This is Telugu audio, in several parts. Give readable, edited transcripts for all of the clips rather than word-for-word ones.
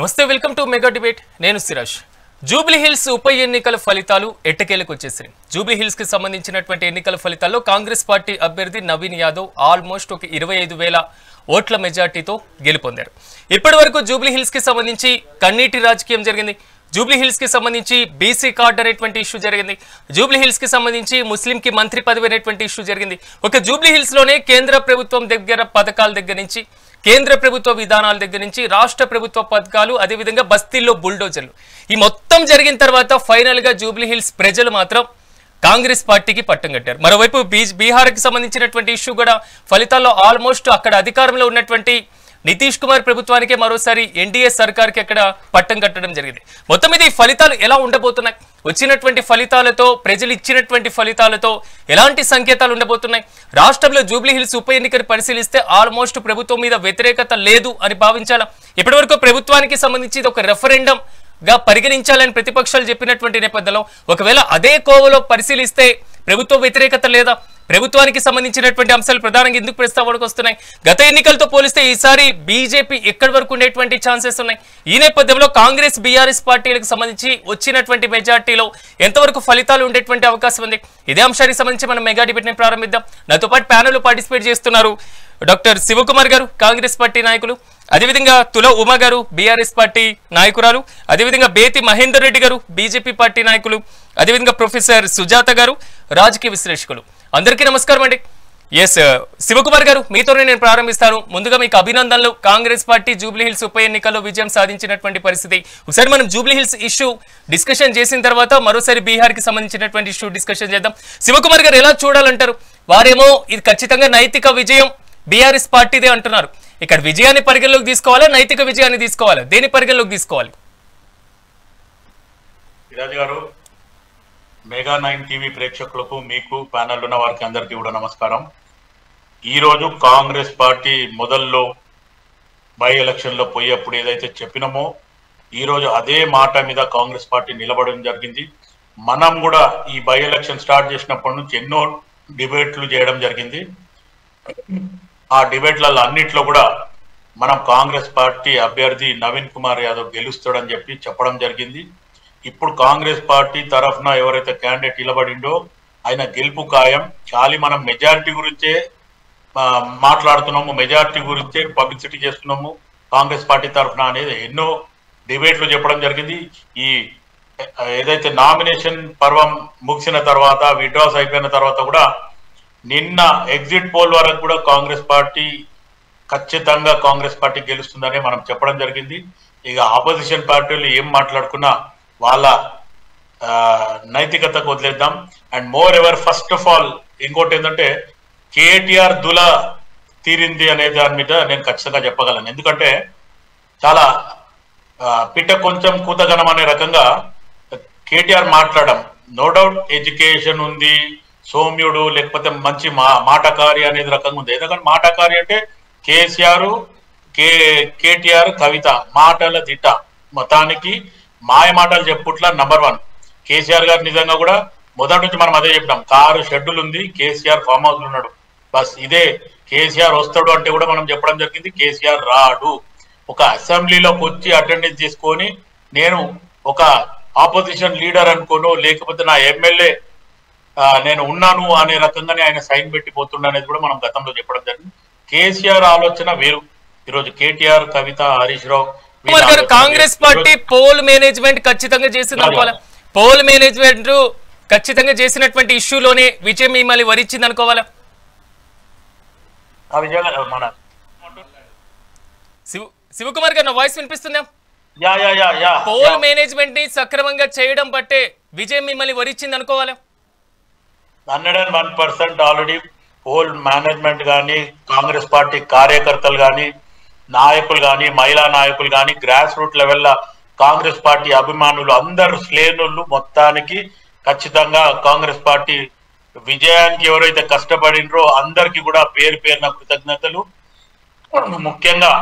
నమస్తే వెల్కమ్ టు మెగా డిబేట్ నేను సిరాజ్ జూబ్లీ హిల్స్ ఉప ఎన్నికల ఫలితాలు ఎట్టకేలకు వచ్చేసాయి జూబ్లీ హిల్స్ కి సంబంధించినటువంటి ఎన్నికల ఫలితాల్లో కాంగ్రెస్ పార్టీ అభ్యర్థి నవీన్ యాదవ్ ఆల్మోస్ట్ ఒక 25,000 ఓట్ల మెజార్టీతో గెలుపొందారు ఇప్పటివరకు జూబ్లీ హిల్స్ కి సంబంధించి కన్నీటి రాజకీయం జరిగింది జూబ్లీ హిల్స్ కి సంబంధించి బీసీ కార్డ్ అనేటువంటి ఇష్యూ జరిగింది జూబ్లీ హిల్స్ కి సంబంధించి ముస్లిం కి మంత్రి పదవి అనేటువంటి ఇష్యూ జరిగింది ఒక జూబ్లీ హిల్స్ లోనే కేంద్ర ప్రభుత్వం దగ్గర పథకాల దగ్గర నుంచి కేంద్ర ప్రభుత్వ విధానాల దగ్గర నుంచి రాష్ట్ర ప్రభుత్వ పథకాలు అదే విధంగా బస్తీల్లో బుల్డోజర్లు ఈ మొత్తం జరిగిన తర్వాత ఫైనల్ గా జూబ్లీ హిల్స్ ప్రజలు మాత్రం కాంగ్రెస్ పార్టీకి పట్టం కట్టారు మరోవైపు బీహార్ కి సంబంధించినటువంటి ఇష్యూ కూడా ఫలితాల్లో ఆల్మోస్ట్ అక్కడ అధికారంలో ఉన్నటువంటి నితీష్ కుమార్ ప్రభుత్వానికి మరోసారి ఎన్డీఏ సర్కార్కి అక్కడ పట్టం కట్టడం జరిగింది మొత్తం మీద ఈ ఫలితాలు ఎలా ఉండబోతున్నాయి వచ్చినటువంటి ఫలితాలతో ప్రజలు ఇచ్చినటువంటి ఫలితాలతో ఎలాంటి సంకేతాలు ఉండబోతున్నాయి రాష్ట్రంలో జూబ్లీ హిల్స్ ఉప ఎన్నికను పరిశీలిస్తే ఆల్మోస్ట్ ప్రభుత్వం మీద వ్యతిరేకత లేదు అని భావించాలా ఇప్పటివరకు ప్రభుత్వానికి సంబంధించి ఇది ఒక రెఫరెండం గా పరిగణించాలని ప్రతిపక్షాలు చెప్పినటువంటి నేపథ్యంలో ఒకవేళ అదే కోవలో పరిశీలిస్తే ప్రభుత్వ వ్యతిరేకత లేదా ప్రభుత్వానికి సంబంధించినటువంటి అంశాలు ప్రధానంగా ఎందుకు ప్రస్తావనకు వస్తున్నాయి గత ఎన్నికలతో పోలిస్తే ఈసారి బీజేపీ ఎక్కడి వరకు ఉండేటువంటి ఛాన్సెస్ ఉన్నాయి ఈ నేపథ్యంలో కాంగ్రెస్ బీఆర్ఎస్ పార్టీలకు సంబంధించి వచ్చినటువంటి మెజార్టీలో ఎంతవరకు ఫలితాలు ఉండేటువంటి అవకాశం ఉంది ఇదే అంశానికి సంబంధించి మనం మెగా డిబేట్ ని ప్రారంభిద్దాం నాతో పాటు ప్యానెల్ పార్టిసిపేట్ చేస్తున్నారు డాక్టర్ శివకుమార్ గారు కాంగ్రెస్ పార్టీ నాయకులు అదేవిధంగా తుల ఉమా గారు బీఆర్ఎస్ పార్టీ నాయకురాలు అదేవిధంగా బేతి మహేందర్ రెడ్డి గారు బీజేపీ పార్టీ నాయకులు అదేవిధంగా ప్రొఫెసర్ సుజాత గారు రాజకీయ విశ్లేషకులు అందరికీ నమస్కారం అండి ఎస్ శివకుమార్ గారు మీతోనే నేను ప్రారంభిస్తాను ముందుగా మీకు అభినందనలు కాంగ్రెస్ పార్టీ జూబ్లీ హిల్స్ ఉప ఎన్నికల్లో విజయం సాధించినటువంటి పరిస్థితి ఒకసారి మనం జూబ్లీ హిల్స్ ఇష్యూ డిస్కషన్ చేసిన తర్వాత మరోసారి బీహార్ కి సంబంధించినటువంటి ఇష్యూ డిస్కషన్ చేద్దాం శివకుమార్ గారు ఎలా చూడాలంటారు వారేమో ఇది ఖచ్చితంగా నైతిక విజయం బీఆర్ఎస్ పార్టీదే అంటున్నారు ఇక్కడ విజయాన్ని పరిగణలోకి తీసుకోవాలా నైతిక విజయాన్ని తీసుకోవాలా దేని పరిగణలోకి తీసుకోవాలి సిరాజ్ గారు మెగా 9 టీవీ ప్రేక్షకులకు మీకు ప్యానల్ ఉన్న వారికి అందరికీ కూడా నమస్కారం ఈరోజు కాంగ్రెస్ పార్టీ మొదల్లో బై ఎలక్షన్లో పోయేప్పుడు ఏదైతే చెప్పినామో ఈరోజు అదే మాట మీద కాంగ్రెస్ పార్టీ నిలబడడం జరిగింది మనం కూడా ఈ బై ఎలక్షన్ స్టార్ట్ చేసినప్పటి నుంచి ఎన్నో డిబేట్లు చేయడం జరిగింది ఆ డిబేట్లలో అన్నిట్లో కూడా మనం కాంగ్రెస్ పార్టీ అభ్యర్థి నవీన్ కుమార్ యాదవ్ గెలుస్తాడని చెప్పడం జరిగింది ఇప్పుడు కాంగ్రెస్ పార్టీ తరఫున ఎవరైతే క్యాండిడేట్ నిలబడిండో ఆయన గెలుపు ఖాయం ఖాళీ మనం మెజారిటీ గురించే మాట్లాడుతున్నాము మెజారిటీ గురించే పబ్లిసిటీ చేస్తున్నాము కాంగ్రెస్ పార్టీ తరఫున అనేది ఎన్నో డిబేట్లు చెప్పడం జరిగింది ఈ ఏదైతే నామినేషన్ పర్వం ముగిసిన తర్వాత విడ్రాస్ అయిపోయిన తర్వాత కూడా నిన్న ఎగ్జిట్ పోల్ వరకు కూడా కాంగ్రెస్ పార్టీ ఖచ్చితంగా కాంగ్రెస్ పార్టీ గెలుస్తుందని మనం చెప్పడం జరిగింది ఇక ఆపోజిషన్ పార్టీలు ఏం మాట్లాడుకున్నా వాళ్ళ నైతికతకు వదిలేద్దాం and more ever first of all ఇంకోటి ఏంటంటే కేటీఆర్ దుల తీరింది అనే దాని మీద నేను ఖచ్చితంగా చెప్పగలను ఎందుకంటే చాలా పిట్ట కొంచెం కూతగనం అనే రకంగా కేటీఆర్ మాట్లాడడం నో డౌట్ ఎడ్యుకేషన్ ఉంది సౌమ్యుడు లేకపోతే మంచి మాటకారి అనేది రకంగా ఉంది ఎందుకంటే మాటకారి అంటే కేసీఆర్ కేటీఆర్ కవిత మాటల దిట్ట మొత్తానికి మాయ మాటలు చెప్పుట్లా నంబర్ 1 కేసీఆర్ గారు నిజంగా కూడా మొదటి నుంచి మనం అదే చెప్పినాం కారు షెడ్యూల్ ఉంది కేసీఆర్ ఫామ్ హౌస్ ఉన్నాడు బస్ ఇదే కేసీఆర్ వస్తాడు అంటే కూడా మనం చెప్పడం జరిగింది కేసీఆర్ రాడు ఒక అసెంబ్లీలోకి వచ్చి అటెండెన్స్ తీసుకొని నేను ఒక ఆపోజిషన్ లీడర్ అనుకోను లేకపోతే నా ఎమ్మెల్యే నేను ఉన్నాను అనే రకంగానే ఆయన సైన్ పెట్టిపోతుండ అనేది కూడా మనం గతంలో చెప్పడం జరిగింది కేసీఆర్ ఆలోచన వేరు ఈరోజు కేటీఆర్ కవిత Harish Rao Congress party poll management ఖచ్చితంగా చేసింది అనుకోవాలి పోల్ మేనేజ్మెంట్ ఖచ్చితంగా చేసినటువంటి ఇష్యూలోనే విజయం మిమ్మల్ని వరించింది అనుకోవాలా శివకుమార్ గారు నా వాయిస్ వినిపిస్తుందా పోల్ మేనేజ్మెంట్ ని సక్రమంగా చేయడం బట్టే విజయం మిమ్మల్ని వరించింది అనుకోవాలా 101% ఆల్రెడీ పోల్ మేనేజ్మెంట్ కానీ కాంగ్రెస్ పార్టీ కార్యకర్తలు కానీ నాయకులు కానీ మహిళా నాయకులు కానీ గ్రాస్ రూట్ లెవెల్లో కాంగ్రెస్ పార్టీ అభిమానులు అందరు శ్రేణులు మొత్తానికి ఖచ్చితంగా కాంగ్రెస్ పార్టీ విజయానికి ఎవరైతే కష్టపడినరో అందరికీ కూడా పేరు పేరున కృతజ్ఞతలు ముఖ్యంగా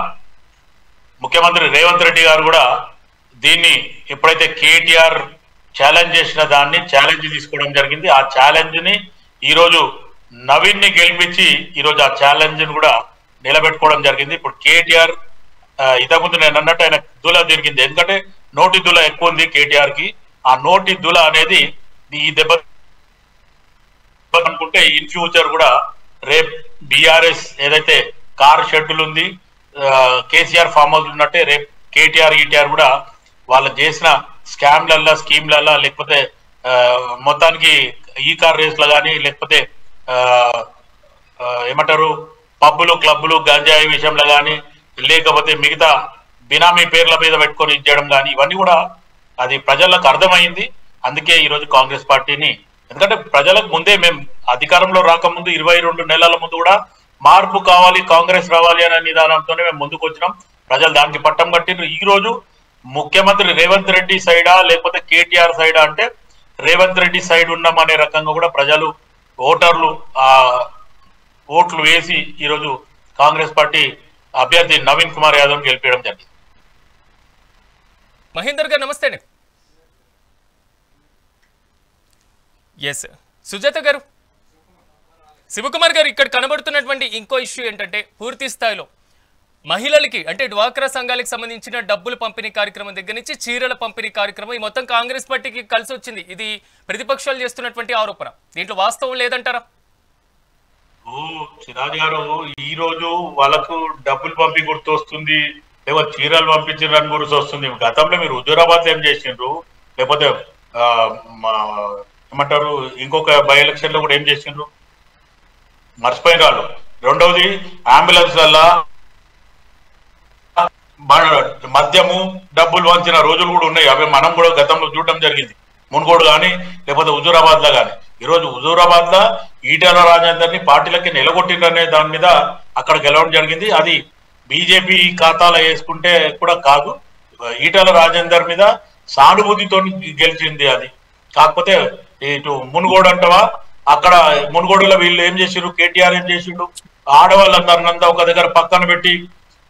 ముఖ్యమంత్రి రేవంత్ రెడ్డి గారు కూడా దీన్ని ఎప్పుడైతే కేటీఆర్ ఛాలెంజ్ చేసిన దాన్ని ఛాలెంజ్ తీసుకోవడం జరిగింది ఆ ఛాలెంజ్ ని ఈరోజు నవీన్ ని గెలిపించి ఈరోజు ఆ ఛాలెంజ్ ని కూడా నిలబెట్టుకోవడం జరిగింది ఇప్పుడు కేటీఆర్ ఇంతకుముందు నేను అన్నట్టు ఆయన దుల తిరిగింది. ఎందుకంటే నోటి దుల ఎక్కువ ఉంది కేటీఆర్ కి. ఆ నోటి దుల అనేది ఈ దెబ్బ అనుకుంటే ఇన్ ఫ్యూచర్ కూడా రేపు బీఆర్ఎస్ ఏదైతే కార్ షెడ్యూల్ ఉంది, కేసీఆర్ ఫామ్ హౌస్ ఉన్నట్టే రేపు కేటీఆర్ ఈటీఆర్ కూడా వాళ్ళు చేసిన స్కీమ్లల్లా లేకపోతే మొత్తానికి ఈ కార్ రేస్లో కానీ లేకపోతే ఏమంటారు పబ్బులు క్లబ్బులు గంజాయి విషయంలో కానీ లేకపోతే మిగతా బినామీ పేర్ల మీద పెట్టుకొని ఇచ్చేయడం కానీ ఇవన్నీ కూడా అది ప్రజలకు అర్థమైంది. అందుకే ఈరోజు కాంగ్రెస్ పార్టీని, ఎందుకంటే ప్రజలకు ముందే మేము అధికారంలో రాకముందు 22 నెలల ముందు కూడా మార్పు కావాలి, కాంగ్రెస్ రావాలి అనే నిదానంతోనే మేము ముందుకు వచ్చినాం. ప్రజలు దానికి పట్టం కట్టిండ్రు. ఈ రోజు ముఖ్యమంత్రి రేవంత్ రెడ్డి సైడా లేకపోతే కేటీఆర్ సైడా అంటే రేవంత్ రెడ్డి సైడ్ ఉన్నామనే రకంగా కూడా ప్రజలు ఓటర్లు ఓట్లు వేసి ఈరోజు కాంగ్రెస్ పార్టీ అభ్యర్థి నవీన్ కుమార్ యాదవ్ గెలిపించడం జరిగింది. మహేందర్ గారు నమస్తే అండి. ఎస్ సుజాత గారు, శివకుమార్ గారు, ఇక్కడ కనబడుతున్నటువంటి ఇంకో ఇష్యూ ఏంటంటే పూర్తి స్థాయిలో మహిళలకి అంటే డ్వాక్రా సంఘాలకు సంబంధించిన డబ్బులు పంపిణీ కార్యక్రమం దగ్గర నుంచి చీరల పంపిణీ కార్యక్రమం ఈ మొత్తం కాంగ్రెస్ పార్టీకి కలిసి వచ్చింది. ఇది ప్రతిపక్షాలు చేస్తున్నటువంటి ఆరోపణ, దీంట్లో వాస్తవం లేదంటారా? సిరాజ్ గారు, ఈ రోజు వాళ్ళకు డబ్బులు పంపి గుర్తు వస్తుంది, లేకపోతే చీరలు పంపించడానికి గుర్తు వస్తుంది. గతంలో మీరు హుజూరాబాద్ ఏం చేసిండ్రు, లేకపోతే ఏమంటారు ఇంకొక బై ఎలక్షన్ లో కూడా ఏం చేసిండ్రు మర్చిపోయిన వాళ్ళు. రెండవది అంబులెన్స్ వల్ల మద్యము డబ్బులు వంచిన రోజులు కూడా ఉన్నాయి. అవి మనం కూడా గతంలో చూడటం జరిగింది, మున్గోడు కానీ లేకపోతే హుజూరాబాద్ లో కానీ. ఈరోజు హుజూరాబాద్ లో ఈటెల రాజేందర్ ని పార్టీలకి నిలగొట్టిందనే దాని మీద అక్కడ గెలవడం జరిగింది. అది బీజేపీ ఖాతాలో వేసుకుంటే కూడా కాదు, ఈటెల రాజేందర్ మీద సానుభూతితో గెలిచింది అది. కాకపోతే ఇటు మున్గోడు అంటవా, అక్కడ మున్గోడులో వీళ్ళు ఏం చేసిండ్రు, కేటీఆర్ ఏం చేసిండు, ఆడవాళ్ళందరినంతా ఒక దగ్గర పక్కన పెట్టి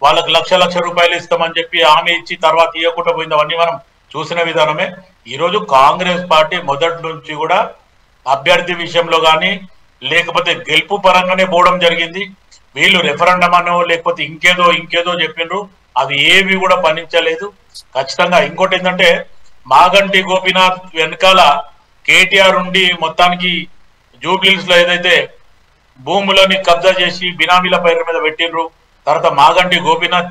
వాళ్ళకి లక్ష రూపాయలు ఇస్తామని చెప్పి హామీ ఇచ్చి తర్వాత ఇవ్వకుండా పోయింది. అవన్నీ మనం చూసిన విధానమే. ఈరోజు కాంగ్రెస్ పార్టీ మొదటి నుంచి కూడా అభ్యర్థి విషయంలో కానీ లేకపోతే గెలుపు పరంగానే పోవడం జరిగింది. వీళ్ళు రెఫరెండం అనో లేకపోతే ఇంకేదో చెప్పిండ్రు, అవి ఏవి కూడా పనించలేదు ఖచ్చితంగా. ఇంకోటి ఏంటంటే మాగంటి గోపీనాథ్ వెనకాల కేటీఆర్ ఉండి మొత్తానికి జూబ్లీహిల్స్ లో ఏదైతే భూములని కబ్జా చేసి బినామీల పేర్ల మీద పెట్టిండ్రు, తర్వాత మాగంటి గోపీనాథ్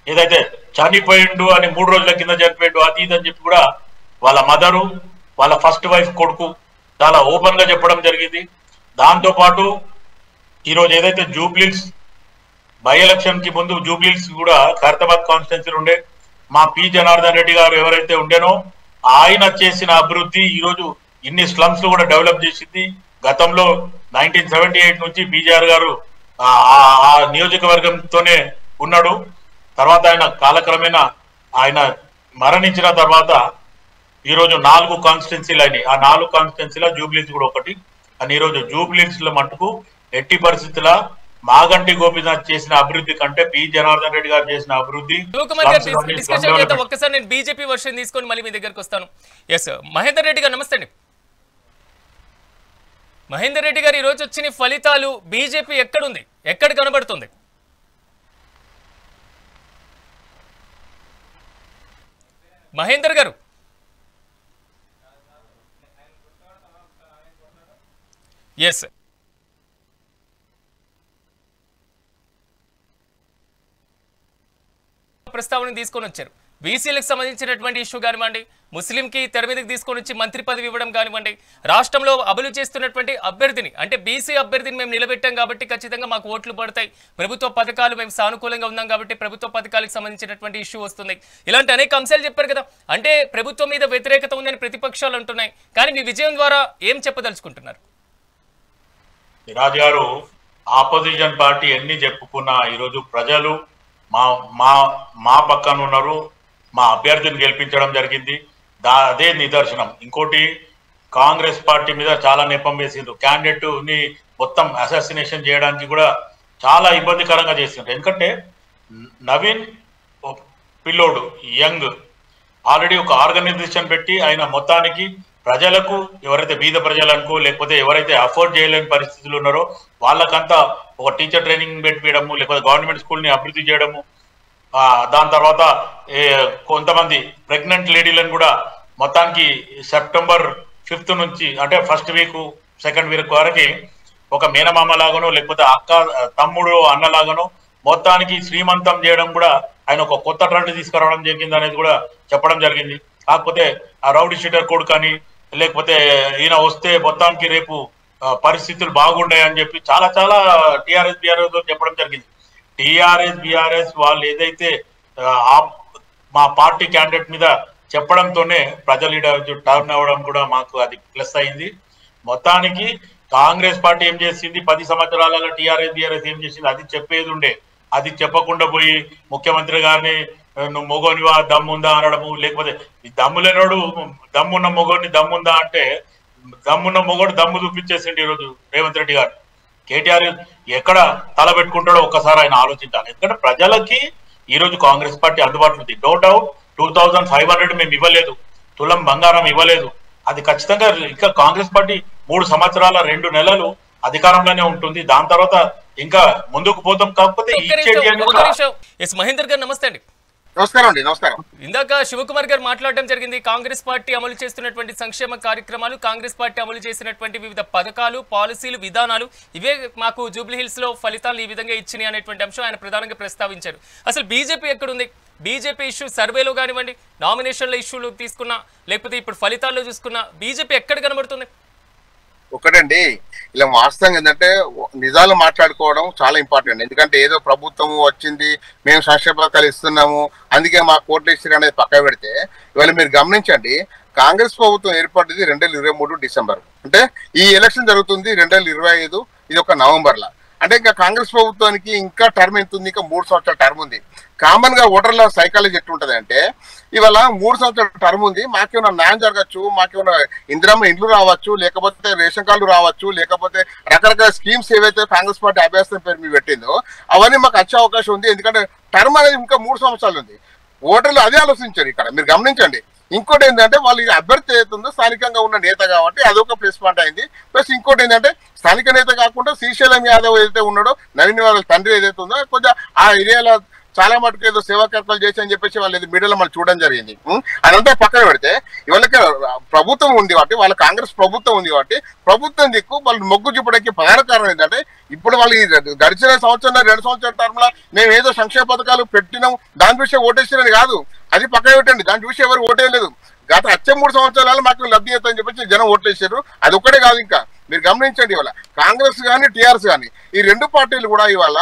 ఏదైతే చనిపోయిండు అని 3 రోజుల కింద చనిపోయిండు అది ఇది అని చెప్పి కూడా వాళ్ళ మదరు వాళ్ళ ఫస్ట్ వైఫ్ కొడుకు చాలా ఓపెన్ గా చెప్పడం జరిగింది. దాంతో పాటు ఈరోజు ఏదైతే జూబ్లీహిల్స్ బై ఎలక్షన్ కి ముందు జూబ్లీహిల్స్ కూడా ఖైరతాబాద్ కాన్స్టిట్యున్సీ ఉండే మా పి జనార్దన్ రెడ్డి గారు ఎవరైతే ఉండేనో ఆయన చేసిన అభివృద్ధి ఈరోజు ఇన్ని స్లమ్స్ కూడా డెవలప్ చేసింది. గతంలో 1978 నుంచి బీజేఆర్ గారు ఆ నియోజకవర్గంతోనే ఉన్నాడు. తర్వాత ఆయన కాలక్రమేణా ఆయన మరణించిన తర్వాత ఈరోజు 4 కాన్స్టిట్యున్సీలు అయినాయి. ఆ 4 కాన్స్టిట్యున్సీలో జూబ్లీహిల్స్ కూడా ఒకటి అని. ఈరోజు జూబ్లీహిల్స్ లో మటుకు ఎట్టి పరిస్థితుల మాగంటి గోపీనాథ్ చేసిన అభివృద్ధి కంటే పి జనార్దన్ రెడ్డి గారు చేసిన అభివృద్ధి. ఒక్కసారి నేను బీజేపీ వర్షన్ తీసుకొని మళ్ళీ మీ దగ్గరకు వస్తాను. ఎస్ మహేందర్ రెడ్డి గారు నమస్తే అండి. మహేందర్ రెడ్డి గారు, ఈరోజు వచ్చిన ఫలితాలు బీజేపీ ఎక్కడుంది, ఎక్కడ కనబడుతుంది? మహేందర్ గారు, ఎస్ ప్రస్తావన తీసుకొని వచ్చారు. బీసీలకు సంబంధించినటువంటి ఇష్యూ కానివ్వండి, ముస్లింకి తెర మీదకి తీసుకొని వచ్చి మంత్రి పదవి ఇవ్వడం కానివ్వండి, రాష్ట్రంలో అమలు చేస్తున్నటువంటి అభ్యర్థిని అంటే బీసీ అభ్యర్థిని మేము నిలబెట్టాం కాబట్టి ఖచ్చితంగా మాకు ఓట్లు పడతాయి, ప్రభుత్వ పథకాలు మేము సానుకూలంగా ఉన్నాం కాబట్టి ప్రభుత్వ పథకాలకు సంబంధించినటువంటి ఇష్యూ వస్తుంది, ఇలాంటి అనేక అంశాలు చెప్పారు కదా. అంటే ప్రభుత్వం మీద వ్యతిరేకత ఉందని ప్రతిపక్షాలు అంటున్నాయి, కానీ మీ విజయం ద్వారా ఏం చెప్పదలుచుకుంటున్నారు? రాజు గారు, ఆపోజిషన్ పార్టీ ఎన్ని చెప్పుకున్నా ఈరోజు ప్రజలు మా మా మా పక్కన ఉన్నారు, మా అభ్యర్థిని గెలిపించడం జరిగింది. అదే నిదర్శనం. ఇంకోటి, కాంగ్రెస్ పార్టీ మీద చాలా నెపం వేసిండ్రు. క్యాండిడేట్ ని మొత్తం అసాసినేషన్ చేయడానికి కూడా చాలా ఇబ్బందికరంగా చేసిండ్రు. ఎందుకంటే నవీన్ పిల్లోడు యంగ్ ఆల్రెడీ ఒక ఆర్గనైజేషన్ పెట్టి ఆయన మొత్తానికి ప్రజలకు ఎవరైతే బీద ప్రజలనుకో లేకపోతే ఎవరైతే అఫోర్డ్ చేయలేని పరిస్థితులు ఉన్నారో వాళ్ళకంతా ఒక టీచర్ ట్రైనింగ్ పెట్టియడము, లేకపోతే గవర్నమెంట్ స్కూల్ని అభివృద్ధి చేయడము, దాని తర్వాత కొంతమంది ప్రెగ్నెంట్ లేడీలను కూడా మొత్తానికి సెప్టెంబర్ 5th నుంచి అంటే ఫస్ట్ వీక్ సెకండ్ వీక్ వరకు ఒక మేనమామ లాగానో లేకపోతే అక్క తమ్ముడు అన్నలాగానో మొత్తానికి శ్రీమంతం చేయడం కూడా ఆయన ఒక కొత్త ట్రెండ్ తీసుకురావడం జరిగింది అనేది కూడా చెప్పడం జరిగింది. కాకపోతే ఆ రౌడీ షీటర్ కోడ్ కానీ లేకపోతే ఈయన వస్తే మొత్తానికి రేపు పరిస్థితులు బాగున్నాయని చెప్పి చాలా చాలా టీఆర్ఎస్ బీఆర్ఎస్ చెప్పడం జరిగింది. టీఆర్ఎస్ బీఆర్ఎస్ వాళ్ళు ఏదైతే మా పార్టీ క్యాండిడేట్ మీద చెప్పడంతోనే ప్రజలు టర్న్ అవ్వడం కూడా మాకు అది ప్లస్ అయింది. మొత్తానికి కాంగ్రెస్ పార్టీ ఏం చేసింది 10 సంవత్సరాలలో టీఆర్ఎస్ బీఆర్ఎస్ ఏం చేసింది అది చెప్పేది ఉండే, అది చెప్పకుండా పోయి ముఖ్యమంత్రి గారిని నువ్వు మొగోనివా దమ్ముందా అనడము, లేకపోతే దమ్ము లేనోడు దమ్మున్న మొగోడిని దమ్ముందా అంటే దమ్మున్న మొగోడు దమ్ము చూపించేసిండు ఈరోజు రేవంత్ రెడ్డి గారు. కేటీఆర్ ఎక్కడ తల పెట్టుకుంటాడో ఒక్కసారి ఆయన ఆలోచించాలి. ఎందుకంటే ప్రజలకి ఈరోజు కాంగ్రెస్ పార్టీ అందుబాటులో ఉంది. నో డౌట్ 2500 మేము ఇవ్వలేదు, తులం బంగారం ఇవ్వలేదు, అది ఖచ్చితంగా ఇంకా కాంగ్రెస్ పార్టీ 3 సంవత్సరాల 2 నెలలు అధికారంలోనే ఉంటుంది. దాని తర్వాత ఇంకా ముందుకు పోతాం. కాకపోతే మహేందర్ గారు నమస్తే అండి. నమస్కారం అండి. నమస్కారం. ఇందాక శివకుమార్ గారు మాట్లాడడం జరిగింది. కాంగ్రెస్ పార్టీ అమలు చేస్తున్నటువంటి సంక్షేమ కార్యక్రమాలు, కాంగ్రెస్ పార్టీ అమలు చేసినటువంటి వివిధ పథకాలు, పాలసీలు, విధానాలు ఇవే మాకు జూబ్లీ హిల్స్ లో ఫలితాలు ఈ విధంగా ఇచ్చినాయి అనేటువంటి అంశం ఆయన ప్రధానంగా ప్రస్తావించారు. అసలు బీజేపీ ఎక్కడుంది? బీజేపీ ఇష్యూ సర్వేలో కానివ్వండి, నామినేషన్ల ఇష్యూలు తీసుకున్నా, లేకపోతే ఇప్పుడు ఫలితాల్లో చూసుకున్నా బీజేపీ ఎక్కడ కనబడుతుంది? ఒకటండి, ఇలా వాస్తవంగా ఏంటంటే నిజాలు మాట్లాడుకోవడం చాలా ఇంపార్టెంట్. ఎందుకంటే ఏదో ప్రభుత్వం వచ్చింది, మేము సంక్షేమ పథకాలు ఇస్తున్నాము, అందుకే మా కోట్లు ఇచ్చారు అనేది పక్క పెడితే, ఇవాళ మీరు గమనించండి, కాంగ్రెస్ ప్రభుత్వం ఏర్పడింది 2023 డిసెంబర్, అంటే ఈ ఎలక్షన్ జరుగుతుంది 2025, ఇది ఒక నవంబర్లో. అంటే ఇంకా కాంగ్రెస్ ప్రభుత్వానికి ఇంకా టర్మ్ ఎంత ఉంది? ఇంకా 3 సంవత్సరాల టర్మ్ ఉంది. కామన్ గా ఓటర్ల సైకాలజీ ఎట్లుంటది అంటే, ఇవాళ 3 సంవత్సరాల టర్మ్ ఉంది, మాకేమైనా న్యాయం జరగచ్చు, మాకేమైనా ఇందిరమ్మ ఇండ్లు రావచ్చు, లేకపోతే రేషన్ కార్డులు రావచ్చు, లేకపోతే రకరకాల స్కీమ్స్ ఏవైతే కాంగ్రెస్ పార్టీ అభ్యాసం పేరు మీద పెట్టిందో అవన్నీ మాకు వచ్చే అవకాశం ఉంది. ఎందుకంటే టర్మ్ అనేది ఇంకా 3 సంవత్సరాలు ఉంది. ఓటర్లు అదే ఆలోచించారు. ఇక్కడ మీరు గమనించండి. ఇంకోటి ఏంటంటే వాళ్ళు అభ్యర్థి ఏతుందో స్థానికంగా ఉన్న నేత కాబట్టి అదొక ప్లస్ పాయింట్ అయింది. ప్లస్ ఇంకోటి ఏంటంటే స్థానిక నేత కాకుండా శ్రీశైలం యాదవ్ ఏదైతే ఉన్నాడో, నవీన్ వాళ్ళ తండ్రి ఏదైతే ఉందో, కొంచెం ఆ ఏరియాలో చాలా మటుకు ఏదో సేవా కార్యక్రమాలు చేసి అని చెప్పేసి వాళ్ళు మీడియాలో మనం చూడడం జరిగింది. అదంతా పక్కన పెడితే ఇవాళకి ప్రభుత్వం ఉంది కాబట్టి, వాళ్ళ కాంగ్రెస్ ప్రభుత్వం ఉంది కాబట్టి ప్రభుత్వం దిక్కు వాళ్ళు మొగ్గు చూపడానికి ప్రధాన కారణం ఏంటంటే, ఇప్పుడు వాళ్ళు గడిచిన సంవత్సరం 2 సంవత్సరాల టర్మ్ లో మేము ఏదో సంక్షేమ పథకాలు పెట్టినాం దాని విషయం ఓటేసినని కాదు, అది పక్కన పెట్టండి, దాని విషయం ఎవరు ఓటేయలేదు. గత 3 సంవత్సరాలు మాకు లబ్ధి అవుతుందని చెప్పేసి జనం ఓట్లేసారు. అది ఒక్కటే కాదు, ఇంకా మీరు గమనించండి, ఇవాళ కాంగ్రెస్ కానీ టీఆర్ఎస్ కానీ ఈ 2 పార్టీలు కూడా ఇవాళ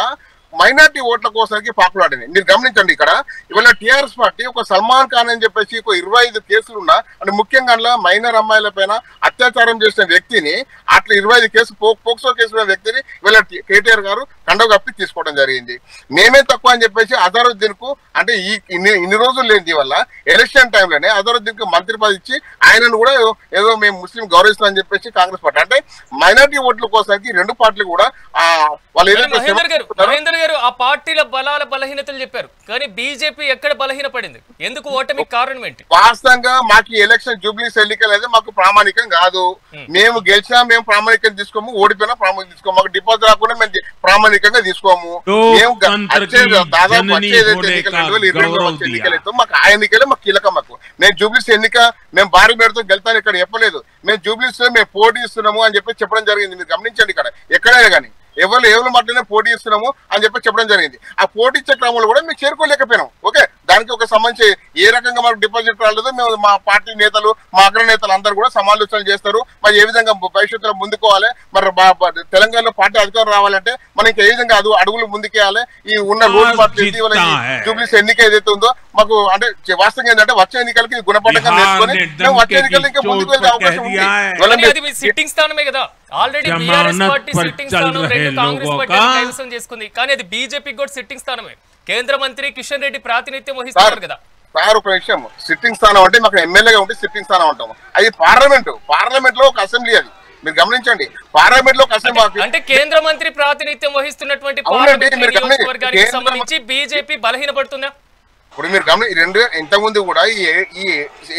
మైనార్టీ ఓట్ల కోసానికి పాపులాడినాయి. మీరు గమనించండి, ఇక్కడ ఇవాళ టీఆర్ఎస్ పార్టీ ఒక సల్మాన్ ఖాన్ అని చెప్పేసి ఒక 25 కేసులు ఉన్నా, అంటే ముఖ్యంగా మైనర్ అమ్మాయిల పైన అత్యాచారం చేసిన వ్యక్తిని, అట్లా 25 కేసు పోక్సో కేసుల వ్యక్తిని ఇవాళ కేటీఆర్ గారు కండవ కప్పి తీసుకోవడం జరిగింది. మేమే తక్కువ అని చెప్పేసి అజరుద్దీన్ కు, అంటే ఈ ఇన్ని రోజులు లేని వల్ల ఎలక్షన్ టైంలోనే అజరుద్దీన్ కు మంత్రి పదవి ఇచ్చి ఆయనను కూడా ఏదో మేము ముస్లిం గౌరవిస్తామని చెప్పేసి కాంగ్రెస్ పార్టీ, అంటే మైనార్టీ ఓట్ల కోసానికి 2 పార్టీలు కూడా వాళ్ళు ఏదైతే ఆ పార్టీల బలాల బలహీనతలు చెప్పారు, కానీ బీజేపీ ఎక్కడ బలహీన పడింది? ఎందుకు ఓటమి కారణం ఏంటి? వాస్తవంగా మాకు ఎలక్షన్ జూబ్లీస్ ఎన్నికలు అయితే మాకు ప్రామాణికం కాదు. మేము గెలిచినా మేము ప్రామాణికంగా తీసుకోము, ఓడిపోయినా ప్రామాణికం తీసుకోము, మాకు డిపాజిట్ రాకుండా మేము ప్రామాణికంగా తీసుకోము. మేము దాదాపు వచ్చే ఎన్నికలు అయితే మాకు ఆ ఎన్నికలే మాకు కీలకం. మాకు మేము జూబ్లీస్ ఎన్నిక మేము భారీ మేరతో గెలుతాను ఇక్కడ చెప్పలేదు. మేము జూబ్లీస్ లో మేము పోటీ ఇస్తున్నాము అని చెప్పి చెప్పడం జరిగింది. మీరు గమనించండి, ఇక్కడ ఎక్కడైనా కానీ ఎవరు మాటనే పోటీ ఇస్తున్నాము అని చెప్పి చెప్పడం జరిగింది. ఆ పోటీ ఇచ్చే క్రమంలో కూడా మేము చేరుకోలేకపోయినాం. ఓకే, దానికి ఒక సంబంధించి ఏ రకంగా మనకు డిపాజిట్ రాలేదో మేము మా పార్టీ నేతలు, మా అగ్ర నేతలు అందరూ కూడా సమాలోచనలు చేస్తారు. మరి ఏ విధంగా భవిష్యత్తులో ముందుకోవాలి, మరి తెలంగాణలో పార్టీ అధికారం రావాలంటే మనం ఇంకా ఏ విధంగా అడుగులు ముందుకేయాలి, ఈ ఉన్న రోడ్డు పార్టీ జూబ్లీస్ ఎన్నిక ఏదైతే ఉందో మాకు, అంటే వాస్తవంగా ఏంటంటే వచ్చే ఎన్నికలకి గుణపడకంగా నేర్చుకొని మేము వచ్చే ఎన్నికలు ఇంకా ముందుకు వెళ్ళే అవకాశం ఉంది. సిట్టింగ్ స్థానమే కదా, ఆల్రెడీ బీఆర్ఎస్ పార్టీ సిట్టింగ్ స్థానం 2 కాంగ్రెస్ పార్టీ కైవసం చేసుకుంది, కానీ అది బీజేపీకి కూడా సిట్టింగ్ స్థానమే. కేంద్ర మంత్రి కిషన్ రెడ్డి ప్రాతినిధ్యం వహిస్తున్నారు కదా. సార్ ఒక విషయం, సిట్టింగ్ స్థానం అంటే మాకు ఎమ్మెల్యేగా ఉంటే సిట్టింగ్ స్థానం అంటాము, అది పార్లమెంట్ లో ఒక అసెంబ్లీ. అది మీరు గమనించండి, పార్లమెంట్ లో ఒక అసెంబ్లీ అంటే కేంద్ర మంత్రి ప్రాతినిధ్యం వహిస్తున్నటువంటి నియోజకవర్గానికి సంబంధించి బీజేపీ బలహీనపడుతుందా? ఇప్పుడు మీరు గమని ఇంతకుముందు కూడా ఈ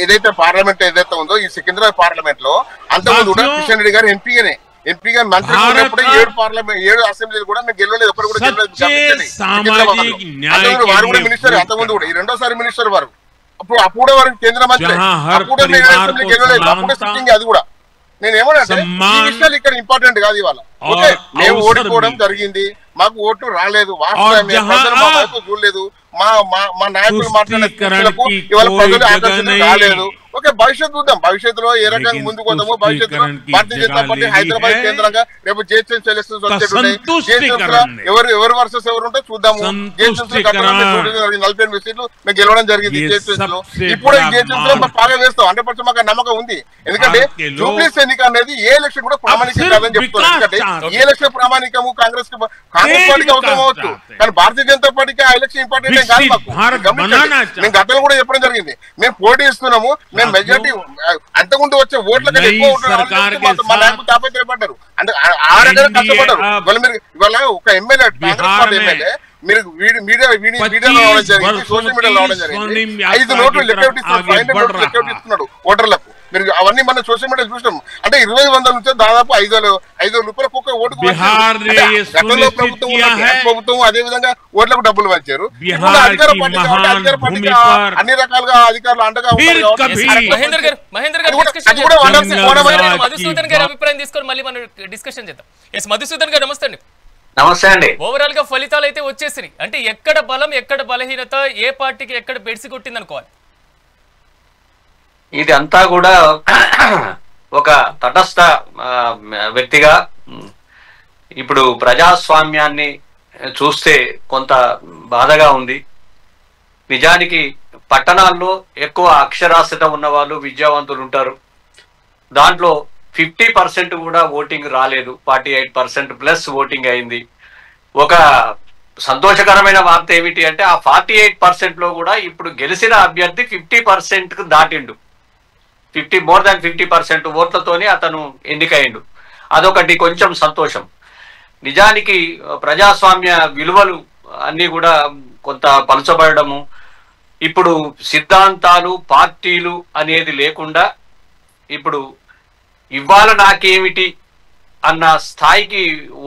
ఏదైతే పార్లమెంట్ ఏదైతే ఉందో ఈ సికింద్రాబాద్ పార్లమెంట్ లో అంతకుముందు కూడా కిషన్ రెడ్డి గారు ఎంపీగానే ఎంపీగా మంత్రి ఉన్నప్పుడు 7 పార్లమెంట్ 7 అసెంబ్లీలు కూడా మేము గెలవలేదు, ఎప్పుడు కూడా గెలవలేదు. వారు కూడా మినిస్టర్, అంతకుముందు కూడా ఈ రెండోసారి మినిస్టర్ వారు, అప్పుడు వారికి కేంద్ర మంత్రి, అప్పుడు గెలవలేదు, అప్పుడే సిట్టింగ్. అది కూడా నేను ఏమన్నా ఈ విషయాలు ఇక్కడ ఇంపార్టెంట్ కాదు. ఇవాళ ఓకే మేము ఓడిపోవడం జరిగింది, మాకు ఓట్లు రాలేదు, వాస్తవమే, ప్రజలు మా వైపు చూడలేదు, మా నాయకులు మాట్లాడే ఇవాళ ప్రజలు ఆకర్షణ రాలేదు. ఓకే భవిష్యత్తు చూద్దాం, భవిష్యత్తులో ఏ రకంగా ముందుకు పోతామో. భవిష్యత్తులో భారతీయ జనతా పార్టీ హైదరాబాద్ కేంద్రంగా రేపు జిహెచ్ఎంసీ ఎలక్షన్స్ వచ్చేట్టున్నాయి. ఎవరు వర్సెస్ ఎవరు ఉంటే చూద్దాము. జిహెచ్ఎంసీ 48 సీట్లు మేము గెలవడం జరిగింది జిహెచ్ఎంసీలో. ఇప్పుడు ఈ జిహెచ్ఎంసీలో మేము బాగా వేస్తాం, 100% మాకు నమ్మకం ఉంది. ఎందుకంటే జూబ్లీస్ ఎన్నిక అనేది ఏ ఎలక్షన్ కూడా ప్రామాణికం కాదని చెప్తున్నాం. ఎందుకంటే ఈ ఎలక్షన్ ప్రామాణికము కాంగ్రెస్ పార్టీకి అవసరం అవ్వచ్చు, కానీ భారతీయ జనతా పార్టీకి ఆ ఎలక్షన్ ఇంపార్టెంట్ కాదు. మాకు మేము గతంలో కూడా చెప్పడం జరిగింది, మేము పోటీ ఇస్తున్నాము, మేము మెజార్టీ అంతకుముందు వచ్చే ఓట్ల కంటే ఎక్కువ మా నాయకులు తాపత్రయపడ్డారు, అంటే ఆ రకంగా కష్టపడ్డారు. ఇవాళ ఒక ఎమ్మెల్యే, కాంగ్రెస్ పార్టీ ఎమ్మెల్యే, మీరు మీడియాలో రావడం జరిగింది, సోషల్ మీడియాలో రావడం జరిగింది, 5 నోట్లు లెక్కెట్టిస్తున్నాడు, 500 నోట్లు లెక్కెట్టిస్తున్నాడు ఓటర్లకు. మీరు అవన్నీ మనం సోషల్ మీడియా చూసినాం. అంటే 20,000 నుంచి దాదాపు 5,000 రూపాయలకు ఒక ఓటుకు గతంలో ప్రభుత్వం అదే విధంగా ఓట్లకు డబ్బులు పంచారు. అధికార పార్టీ అధికార పార్టీకి అన్ని రకాలుగా అధికారులు అండగా మధుసూదన్ గారి అభిప్రాయం తీసుకొని మళ్ళీ మనం డిస్కషన్ చేద్దాం. మధుసూదన్ గారు నమస్తే అండి. నమస్తే అండి. ఓవరాల్ గా ఫలితాలు అయితే వచ్చేసినాయి, అంటే ఎక్కడ బలం ఎక్కడ బలహీనత, ఏ పార్టీకి ఎక్కడ బెడిసి కొట్టింది అనుకోవాలి? ఇది అంతా కూడా ఒక తటస్థ వ్యక్తిగా ఇప్పుడు ప్రజాస్వామ్యాన్ని చూస్తే కొంత బాధగా ఉంది. నిజానికి పట్టణాల్లో ఎక్కువ అక్షరాస్యత ఉన్న వాళ్ళు, విద్యావంతులు ఉంటారు. దాంట్లో 50% కూడా ఓటింగ్ రాలేదు, 48% ప్లస్ ఓటింగ్ అయింది. ఒక సంతోషకరమైన వార్త ఏమిటి అంటే ఆ 48%లో కూడా ఇప్పుడు గెలిచిన అభ్యర్థి 50%కు దాటిండు. మోర్ దాన్ 50% ఓట్లతోనే అతను ఎన్నికయ్యిండు. అదొకటి కొంచెం సంతోషం. నిజానికి ప్రజాస్వామ్య విలువలు అన్నీ కూడా కొంత పలుచబడము, ఇప్పుడు సిద్ధాంతాలు పార్టీలు అనేది లేకుండా ఇప్పుడు ఇవాళ నాకేమిటి అన్న స్థాయికి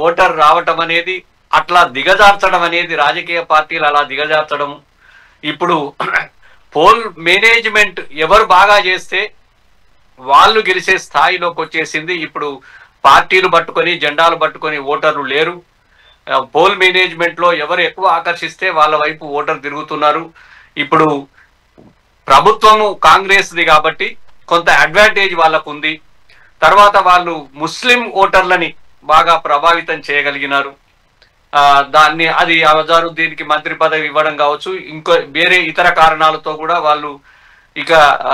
ఓటర్ రావటం అనేది, అట్లా దిగజార్చడం అనేది, రాజకీయ పార్టీలు అలా దిగజార్చడం. ఇప్పుడు పోల్ మేనేజ్మెంట్ ఎవరు బాగా చేస్తే వాళ్ళు గెలిచే స్థాయిలోకి వచ్చేసింది. ఇప్పుడు పార్టీలు పట్టుకొని జెండాలు పట్టుకొని ఓటర్లు లేరు. పోల్ మేనేజ్మెంట్ లో ఎవరు ఎక్కువ ఆకర్షిస్తే వాళ్ళ వైపు ఓటర్ తిరుగుతున్నారు. ఇప్పుడు ప్రభుత్వము కాంగ్రెస్ది కాబట్టి కొంత అడ్వాంటేజ్ వాళ్ళకు ఉంది. తర్వాత వాళ్ళు ముస్లిం ఓటర్లని బాగా ప్రభావితం చేయగలిగినారు. అది అజారుద్దీన్కి మంత్రి పదవి ఇవ్వడం కావచ్చు, ఇంకో వేరే ఇతర కారణాలతో కూడా వాళ్ళు ఇక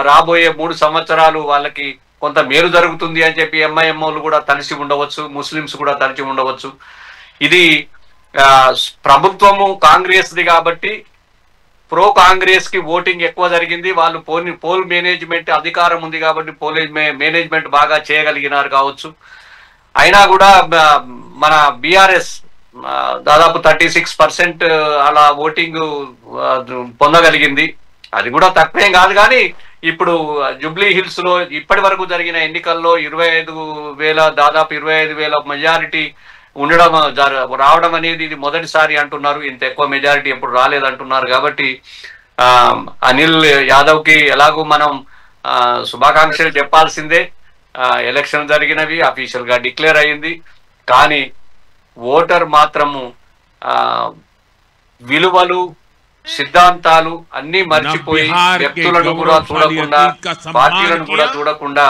రాబోయే 3 సంవత్సరాలు వాళ్ళకి కొంత మేలు జరుగుతుంది అని చెప్పి ఎంఐఎంఓలు కూడా తలిసి ఉండవచ్చు, ముస్లిమ్స్ కూడా తలిచి ఉండవచ్చు. ఇది ప్రభుత్వము కాంగ్రెస్ది కాబట్టి ప్రో కాంగ్రెస్ కి ఓటింగ్ ఎక్కువ జరిగింది. వాళ్ళు పోల్ మేనేజ్మెంట్ అధికారం ఉంది కాబట్టి పోల్ మేనేజ్మెంట్ బాగా చేయగలిగినారు కావచ్చు. అయినా కూడా మన బీఆర్ఎస్ దాదాపు 36% అలా ఓటింగ్ పొందగలిగింది. అది కూడా తక్కువేం కాదు. కానీ ఇప్పుడు జూబ్లీ హిల్స్ లో ఇప్పటి వరకు జరిగిన ఎన్నికల్లో 25,000 దాదాపు 25,000 మెజారిటీ ఉండడం రావడం అనేది ఇది మొదటిసారి అంటున్నారు. ఇంత ఎక్కువ మెజారిటీ ఎప్పుడు రాలేదంటున్నారు. కాబట్టి అనిల్ యాదవ్ కి ఎలాగూ మనం శుభాకాంక్షలు చెప్పాల్సిందే. ఎలక్షన్ జరిగినవి అఫీషియల్ గా డిక్లేర్ అయ్యింది. కానీ ఓటర్ మాత్రము విలువలు సిద్ధాంతాలు అన్ని మర్చిపోయి వ్యక్తులను కూడా చూడకుండా పార్టీలను కూడా చూడకుండా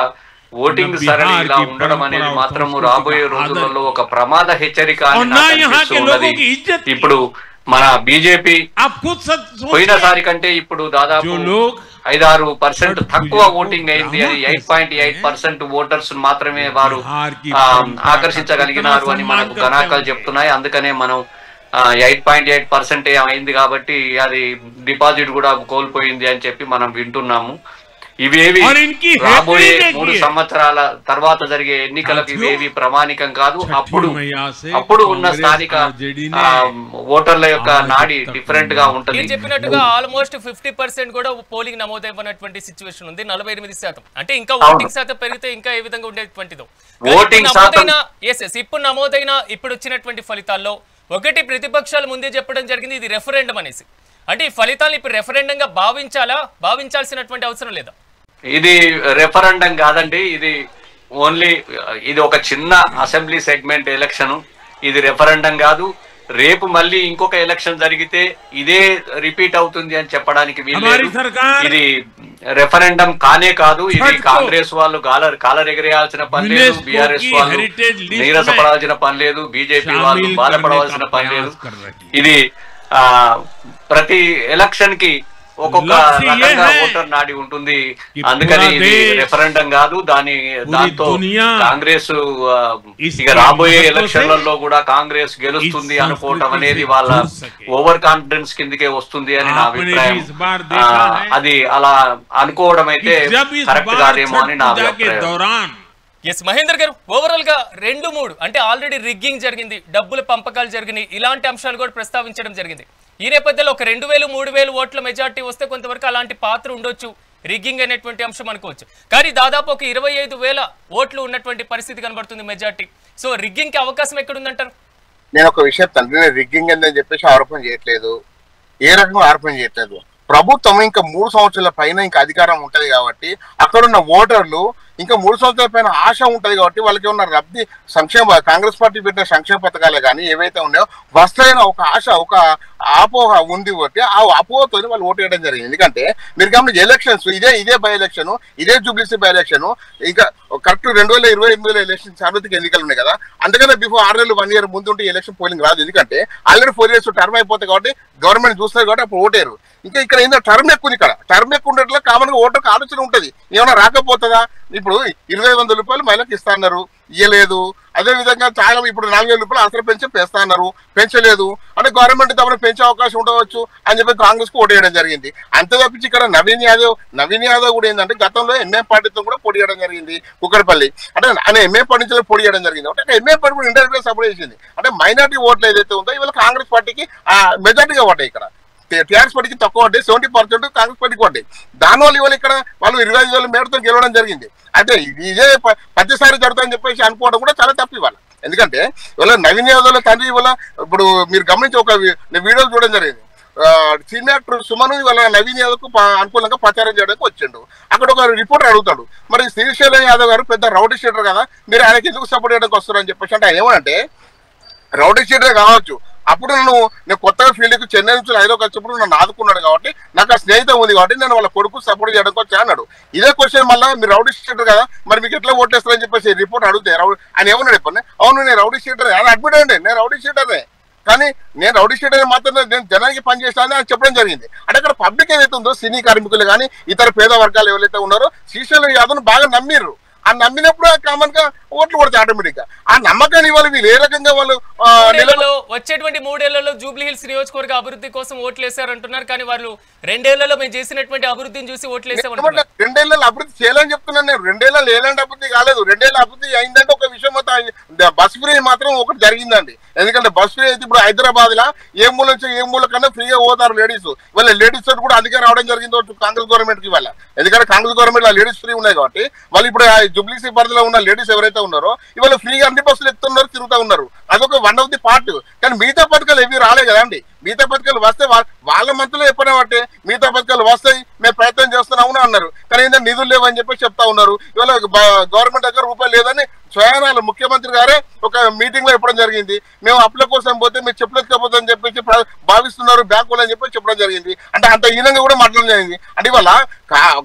ఓటింగ్ సరళి ఇలా ఉండడం అనేది మాత్రము రాబోయే రోజులలో ఒక ప్రమాద హెచ్చరిక ఉన్నది. ఇప్పుడు మన బీజేపీ పోయినసారి కంటే ఇప్పుడు దాదాపు 5-6% తక్కువ ఓటింగ్ అయింది. అది 8.8% ఓటర్స్ మాత్రమే వారు ఆకర్షించగలిగినారు అని మనకు గణాంకాలు చెప్తున్నాయి. అందుకనే మనం 8.8% అయింది కాబట్టి అది డిపాజిట్ కూడా కోల్పోయింది అని చెప్పి మనం వింటున్నాము. ఇవేవి రాబోయే 3 సంవత్సరాల తర్వాత జరిగే ఎన్నికలకు ఇవేవి ప్రామాణికం కాదు. అప్పుడు ఉన్న స్థానిక ఓటర్ల యొక్క నాడి డిఫరెంట్ గా ఉంటుంది. చెప్పినట్టుగా ఆల్మోస్ట్ 50% కూడా పోలింగ్ నమోదైనటువంటి సిచ్యువేషన్ ఉంది. 48%. అంటే ఇంకా ఓటింగ్ శాతం పెరిగితే ఇంకా ఏ విధంగా ఉండేటువంటిదో. ఓటింగ్ శాతం ఇప్పుడు నమోదైన ఇప్పుడు వచ్చినటువంటి ఫలితాల్లో ఒకటి ప్రతిపక్షాలు ముందే చెప్పడం జరిగింది ఇది రెఫరెండం అనేసి. అంటే ఈ ఫలితాలను ఇప్పుడు రెఫరెండంగా భావించాల్సినటువంటి అవసరం లేదా? ఇది రెఫరెండం కాదండి, ఇది ఒక చిన్న అసెంబ్లీ సెగ్మెంట్ ఎలక్షన్. ఇది రెఫరెండం కాదు. రేపు మళ్ళీ ఇంకొక ఎలక్షన్ జరిగితే ఇదే రిపీట్ అవుతుంది అని చెప్పడానికి వీల్లేదు. ఇది రెఫరెండం కానే కాదు. ఇది కాంగ్రెస్ వాళ్ళు కాలర్ ఎగరేయాల్సిన పని లేదు, బీఆర్ఎస్ వాళ్ళు నీరసపడాల్సిన పని లేదు, బీజేపీ వాళ్ళు బాధపడవలసిన పని లేదు. ఇది ప్రతి ఎలక్షన్ కి ఒక్కొక్క రకంగా ఓటర్ నాడి ఉంటుంది. అందుకని ఇది రెఫరెండం కాదు. దాంతో కాంగ్రెస్ ఇక రాబోయే ఎలక్షన్లలో కూడా కాంగ్రెస్ గెలుస్తుంది అనుకోవటం అనేది వాళ్ళ ఓవర్ కాన్ఫిడెన్స్ కిందకే వస్తుంది అని నా అభిప్రాయం. అది అలా అనుకోవడం అయితే కరెక్ట్ కాదేమో అని నా అభిప్రాయం. ఎస్ మహేందర్ గారు, ఓవరాల్ గా 2-3 అంటే ఆల్రెడీ రిగ్గింగ్ జరిగింది, డబ్బుల పంపకాలు జరిగినాయి, ఇలాంటి అంశాలు కూడా ప్రస్తావించడం జరిగింది. ఈ నేపథ్యంలో ఒక 2000-3000 ఓట్ల మెజార్టీ వస్తే కొంతవరకు అలాంటి పాత్ర ఉండొచ్చు, రిగ్గింగ్ అనేటువంటి అంశం అనుకోవచ్చు. కానీ దాదాపు ఒక 25,000 ఓట్లు ఉన్నటువంటి పరిస్థితి కనబడుతుంది మెజార్టీ. సో రిగ్గింగ్ కి అవకాశం ఎక్కడుందంటారు? నేను ఒక విషయం తండ్రి, రిగ్గింగ్ అని చెప్పేసి ఆరోపణ చేయట్లేదు, ఏ రకంగా ఆరోపణ చేయట్లేదు. ప్రభుత్వం ఇంకా 3 సంవత్సరాల పైన ఇంకా అధికారం ఉంటది కాబట్టి అక్కడున్న ఓటర్లు ఇంకా 3 సంవత్సరాల పైన ఆశ ఉంటది కాబట్టి వాళ్ళకి ఉన్న రద్దీ కాంగ్రెస్ పార్టీ పెట్టిన సంక్షేమ పథకాలే కానీ ఏవైతే ఉన్నాయో వస్తాయని ఒక ఆశ, ఒక అపోహ ఉంది కాబట్టి ఆ అపోహతో వాళ్ళు ఓటు వేయడం జరిగింది. ఎందుకంటే మీరు గమనించి ఎలక్షన్స్ ఇదే బై ఎలక్షన్, ఇదే జూబ్లీసీ బై ఎలక్షన్, ఇంకా కరెక్ట్ 2028 ఎలక్షన్ సార్వత్రిక ఎన్నికలు ఉన్నాయి కదా. అందుకనే బిఫోర్ 6 నెలలు 1 ఇయర్ ముందు ఉంటే ఎలక్షన్ పోలింగ్ రాదు. ఎందుకంటే ఆల్రెడీ 4 years టర్మ్ అయిపోతాయి కాబట్టి గవర్నమెంట్ చూస్తారు కాబట్టి అప్పుడు ఓటేరు. ఇంకా ఇక్కడ ఏంటంటే టర్మ్ ఎక్కువ, ఇక్కడ టర్మ్ ఎక్కువ ఉండేట్లో కామన్ గా ఓటర్కి ఆలోచన ఉంటుంది, ఏమైనా రాకపోతుందా. ఇప్పుడు 2,500 రూపాయలు మహిళలకు ఇస్తా అన్నారు, ఇయ్యలేదు. అదే విధంగా చాలా ఇప్పుడు 4,000 రూపాయలు అసలు పెన్షన్ పెంచుతా అన్నారు, పెంచలేదు. అంటే గవర్నమెంట్ తమను పెంచే అవకాశం ఉండవచ్చు అని చెప్పి కాంగ్రెస్ కు ఓటు వేయడం జరిగింది. అంతే తప్పించి ఇక్కడ నవీన్ యాదవ్ కూడా ఏంటంటే గతంలో ఎంఏ పార్టీతో కూడా పోటీ చేయడం జరిగింది కుక్కడపల్లి. అంటే ఆయన ఎంఏ పార్టీ నుంచి పోటీ చేయడం జరిగింది. అంటే ఎంఏ పార్టీ కూడా ఇండైరెక్ట్ గా సపోర్ట్ చేసింది. అంటే మైనార్టీ ఓట్లు ఏదైతే ఉందో ఇవాళ కాంగ్రెస్ పార్టీకి మెజార్టీగా ఓటాయి. ఇక్కడ టీఆర్ఎస్ పార్టీకి తక్కువ పడ్డాయి, 70% కాంగ్రెస్ పార్టీకి పడ్డాయి. దానివల్ల ఇవాళ ఇక్కడ వాళ్ళు 25,000 మేరతో గెలవడం జరిగింది. అంటే ఇదే ప్రతిసారి జరుగుతుందని చెప్పేసి అనుకోవడం కూడా చాలా తప్పు ఇవాళ. ఎందుకంటే ఇవాళ నవీన్ యాదవ్ తండ్రి ఇవాళ ఇప్పుడు మీరు గమనించి ఒక వీడియోలు చూడడం జరిగింది. సీనియర్ యాక్టర్ సుమన్ ఇవాళ నవీన్ యాదవ్ కు అనుకూలంగా ప్రచారం చేయడానికి వచ్చిండు. అక్కడ ఒక రిపోర్టర్ అడుగుతాడు, మరి శ్రీశైలం యాదవ్ గారు పెద్ద రౌడీ షీటర్ కదా, మీరు ఆయనకి ఎందుకు సపోర్ట్ చేయడానికి వస్తారని చెప్పేసి. అంటే ఆయన ఏమంటే రౌడీ షీటర్ కావచ్చు, అప్పుడు నేను కొత్తగా ఫీల్డ్కి చెన్నై నుంచి హైదరాబాద్ వచ్చినప్పుడు నన్ను ఆదుకున్నాడు కాబట్టి నాకు ఆ స్నేహితం ఉంది కాబట్టి నేను వాళ్ళ కొడుకు సపోర్ట్ చేయడానికి వచ్చా అన్నాడు. ఇదే క్వశ్చన్ మళ్ళీ మీరు రౌడీ షీటర్ కదా, మరి మీకు ఎట్లా ఓటేస్తారని చెప్పేసి రిపోర్ట్ అడిగితే ఆయన ఏమన్నాడు చెప్పండి, అవును నేను రౌడీ షీటర్ అని అడ్మిట్ అండి, నేను రౌడీ షీటరే, కానీ నేను రౌడీ షీటర్ మాత్రం నేను జనానికి పనిచేస్తానని అని చెప్పడం జరిగింది. అంటే అక్కడ పబ్లిక్ ఏదైతే ఉందో సినీ కార్మికులు కానీ ఇతర పేద వర్గాలు ఎవరైతే ఉన్నారో శ్రీశైలం యాదవ్ను బాగా నమ్మిర్రు. ఆ నమ్మినప్పుడు కామన్ గా ఓట్లు పడతాయి ఆటోమేటిక్ గా. ఆ నమ్మకాన్ని ఇవాళ వీళ్ళు ఏ రకంగా వాళ్ళు వచ్చేటువంటి 3 ఏళ్లలో జూబ్లీ హిల్స్ నియోజకవర్గ అభివృద్ధి కోసం ఓట్లు వేశారంటున్నారు. కానీ వాళ్ళు 2 ఏళ్లలో మేము చేసినటువంటి అభివృద్ధిని చూసి ఓట్లు వేసామంటున్నారు. 2 ఏళ్లలో అభివృద్ధి చేయాలని చెప్తున్నాను నేను. 2 ఏళ్లలో ఎలాంటి అభివృద్ధి కాలేదు. 2 ఏళ్ళ అభివృద్ధి అయిందంటే ఒక విషయం బస్ ఫ్రీ మాత్రం ఒకటి జరిగిందండి. ఎందుకంటే బస్ ఫ్రీ అయితే ఇప్పుడు హైదరాబాద్ లా ఏ మూల నుంచి ఏ మూల కన్నా ఫ్రీగా పోతారు లేడీస్. వాళ్ళ లేడీస్ తోటి కూడా అందుకే రావడం జరిగింది కాంగ్రెస్ గవర్నమెంట్ కి. వాళ్ళ ఎందుకంటే కాంగ్రెస్ గవర్నమెంట్ లో లేడీస్ ఫ్రీ ఉన్నాయి కాబట్టి వాళ్ళు ఇప్పుడు జూబ్లీసీ పరిధిలో ఉన్న లేడీస్ ఎవరైతే ఉన్నారో ఇవాళ ఫ్రీగా అన్ని బస్సులు ఎక్కుతున్నారు, తిరుగుతూ ఉన్నారు. అదొక వన్ ఆఫ్ ది పార్ట్. కానీ మిగతా పథకాలు ఏవి రాలే కదండి. మిగతా పథకాలు వస్తే వాళ్ళ మంత్రులు చెప్పిన బట్టే మిగతా పథకాలు వస్తాయి, మేము ప్రయత్నం చేస్తున్నాము అన్నారు. కానీ ఏంటంటే నిధులు లేవని చెప్పి చెప్తా ఉన్నారు. ఇవాళ గవర్నమెంట్ దగ్గర రూపాయలు లేదని స్వయానాలు ముఖ్యమంత్రి గారే ఒక మీటింగ్ లో చెప్పడం జరిగింది. మేము అప్పుల కోసం పోతే మీరు చెప్పలేకపోతుందని చెప్పేసి భావిస్తున్నారు బ్యాంకులు అని చెప్పి చెప్పడం జరిగింది. అంటే అంత హీనంగా కూడా మాట్లాడడం జరిగింది. అంటే ఇవాళ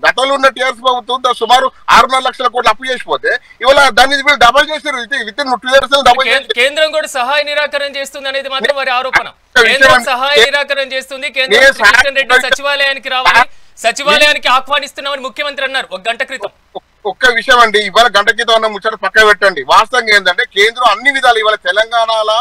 గతంలో ఉన్న టీఆర్ఎస్ ప్రభుత్వం సుమారు 6.5 లక్షల కోట్లు అప్పు చేసిపోతే ఇవాళ దాన్ని డబల్ చేశారు. With in 2 years double. కేంద్రం కూడా సహాయ నిరాకరణ చేస్తుంది అనేది మాత్రం వారి ఆరోపణ. కేంద్రం సహాయ నిరాకరణ చేస్తుంది. కేంద్రం కిషన్ రెడ్డి సచివాలయానికి రావాలి, సచివాలయానికి ఆహ్వానిస్తున్నామని ముఖ్యమంత్రి అన్నారు 1 గంట క్రితం. ఒక్క విషయం అండి, ఇవాళ గంట క్రితం ఉన్న ముచ్చట పక్క పెట్టండి. వాస్తవంగా ఏంటంటే కేంద్రం అన్ని విధాలు ఇవాళ తెలంగాణలో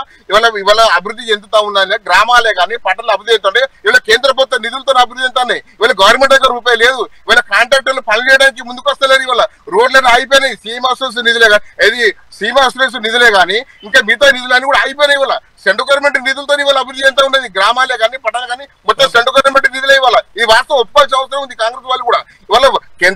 ఇవాళ అభివృద్ధి చెందుతా ఉందని, గ్రామాలే కానీ పట్టణాలు అభివృద్ధి చెందుతుంటే ఇవాళ కేంద్ర ప్రభుత్వ నిధులతో అభివృద్ధి చెందుతున్నాయి. ఇవాళ గవర్నమెంట్ దగ్గర రూపాయి లేదు. ఇవాళ కాంట్రాక్టర్లు పనులు చేయడానికి ముందుకు వస్తలేరు. ఇవాళ రోడ్లను అయిపోయినాయి. సీమాసోస్ నిధులే కానీ సీమాసోస్ నిధులే కానీ ఇంకా మిగతా నిధులన్నీ కూడా అయిపోయినాయి. ఇవాళ సెంట్రల్ గవర్నమెంట్ నిధులతో ఇవాళ అభివృద్ధి చెందుతా ఉన్నది. గ్రామాలే కానీ పట్టణాలు కానీ మొత్తం సెంట్రల్ గవర్నమెంట్ నిధులే. ఇవాళ ఈ వాస్తవం ఒప్పుకోవాల్సిన అవసరం ఉంది కాంగ్రెస్ వాళ్ళు కూడా. ఇవాళ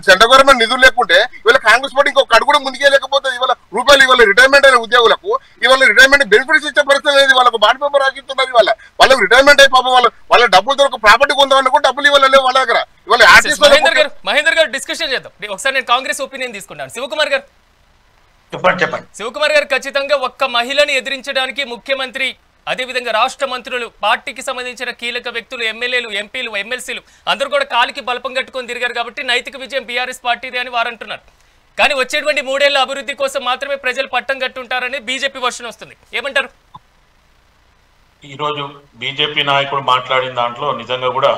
సెంట్రల్ గవర్నమెంట్ నిధులు లేకుంటే ఇవాళ కాంగ్రెస్ పార్టీ ఇంకొక అడుగు కూడా ముందుకే లేకపోతే ఇవాళ రూపాయలు ఇవాళ రిటైర్మెంట్ అయిన ఉద్యోగులకు ఇవాళ రిటైర్మెంట్ బెనిఫిట్స్ ఇచ్చే పరిస్థితి లేదు. వాళ్ళకు బాండ్ పేపర్ రాసిస్తున్నారు. ఇవాళ వాళ్ళకి రిటైర్మెంట్ అయి పాపం వాళ్ళ డబ్బులతో ఒక ప్రాపర్టీ కొందామని కూడా డబ్బులు ఇవాళ లేవు వాళ్ళ దగ్గర. ఇవాళ మహేందర్ గారు డిస్కషన్ చేద్దాం. ఒకసారి నేను కాంగ్రెస్ ఒపీనియన్ తీసుకుంటాను. శివకుమార్ గారు చెప్పండి. శివకుమార్ గారు, ఖచ్చితంగా ఒక్క మహిళని ఎదిరించడానికి ముఖ్యమంత్రి, అదేవిధంగా రాష్ట్ర మంత్రులు, పార్టీకి సంబంధించిన కీలక వ్యక్తులు, ఎమ్మెల్యేలు, ఎంపీలు, ఎమ్మెల్సీలు అందరూ కూడా కాలికి బలపం కట్టుకొని తిరిగారు కాబట్టి నైతిక విజయం బీఆర్ఎస్ పార్టీదే అని వారు అంటున్నారు. కానీ వచ్చేటువంటి 3 ఏళ్ల అభివృద్ధి కోసం మాత్రమే ప్రజలు పట్టం కట్టుంటారని బీజేపీ వర్షన్ వస్తుంది. ఏమంటారు? ఈరోజు బీజేపీ నాయకుడు మాట్లాడిన దాంట్లో నిజంగా కూడా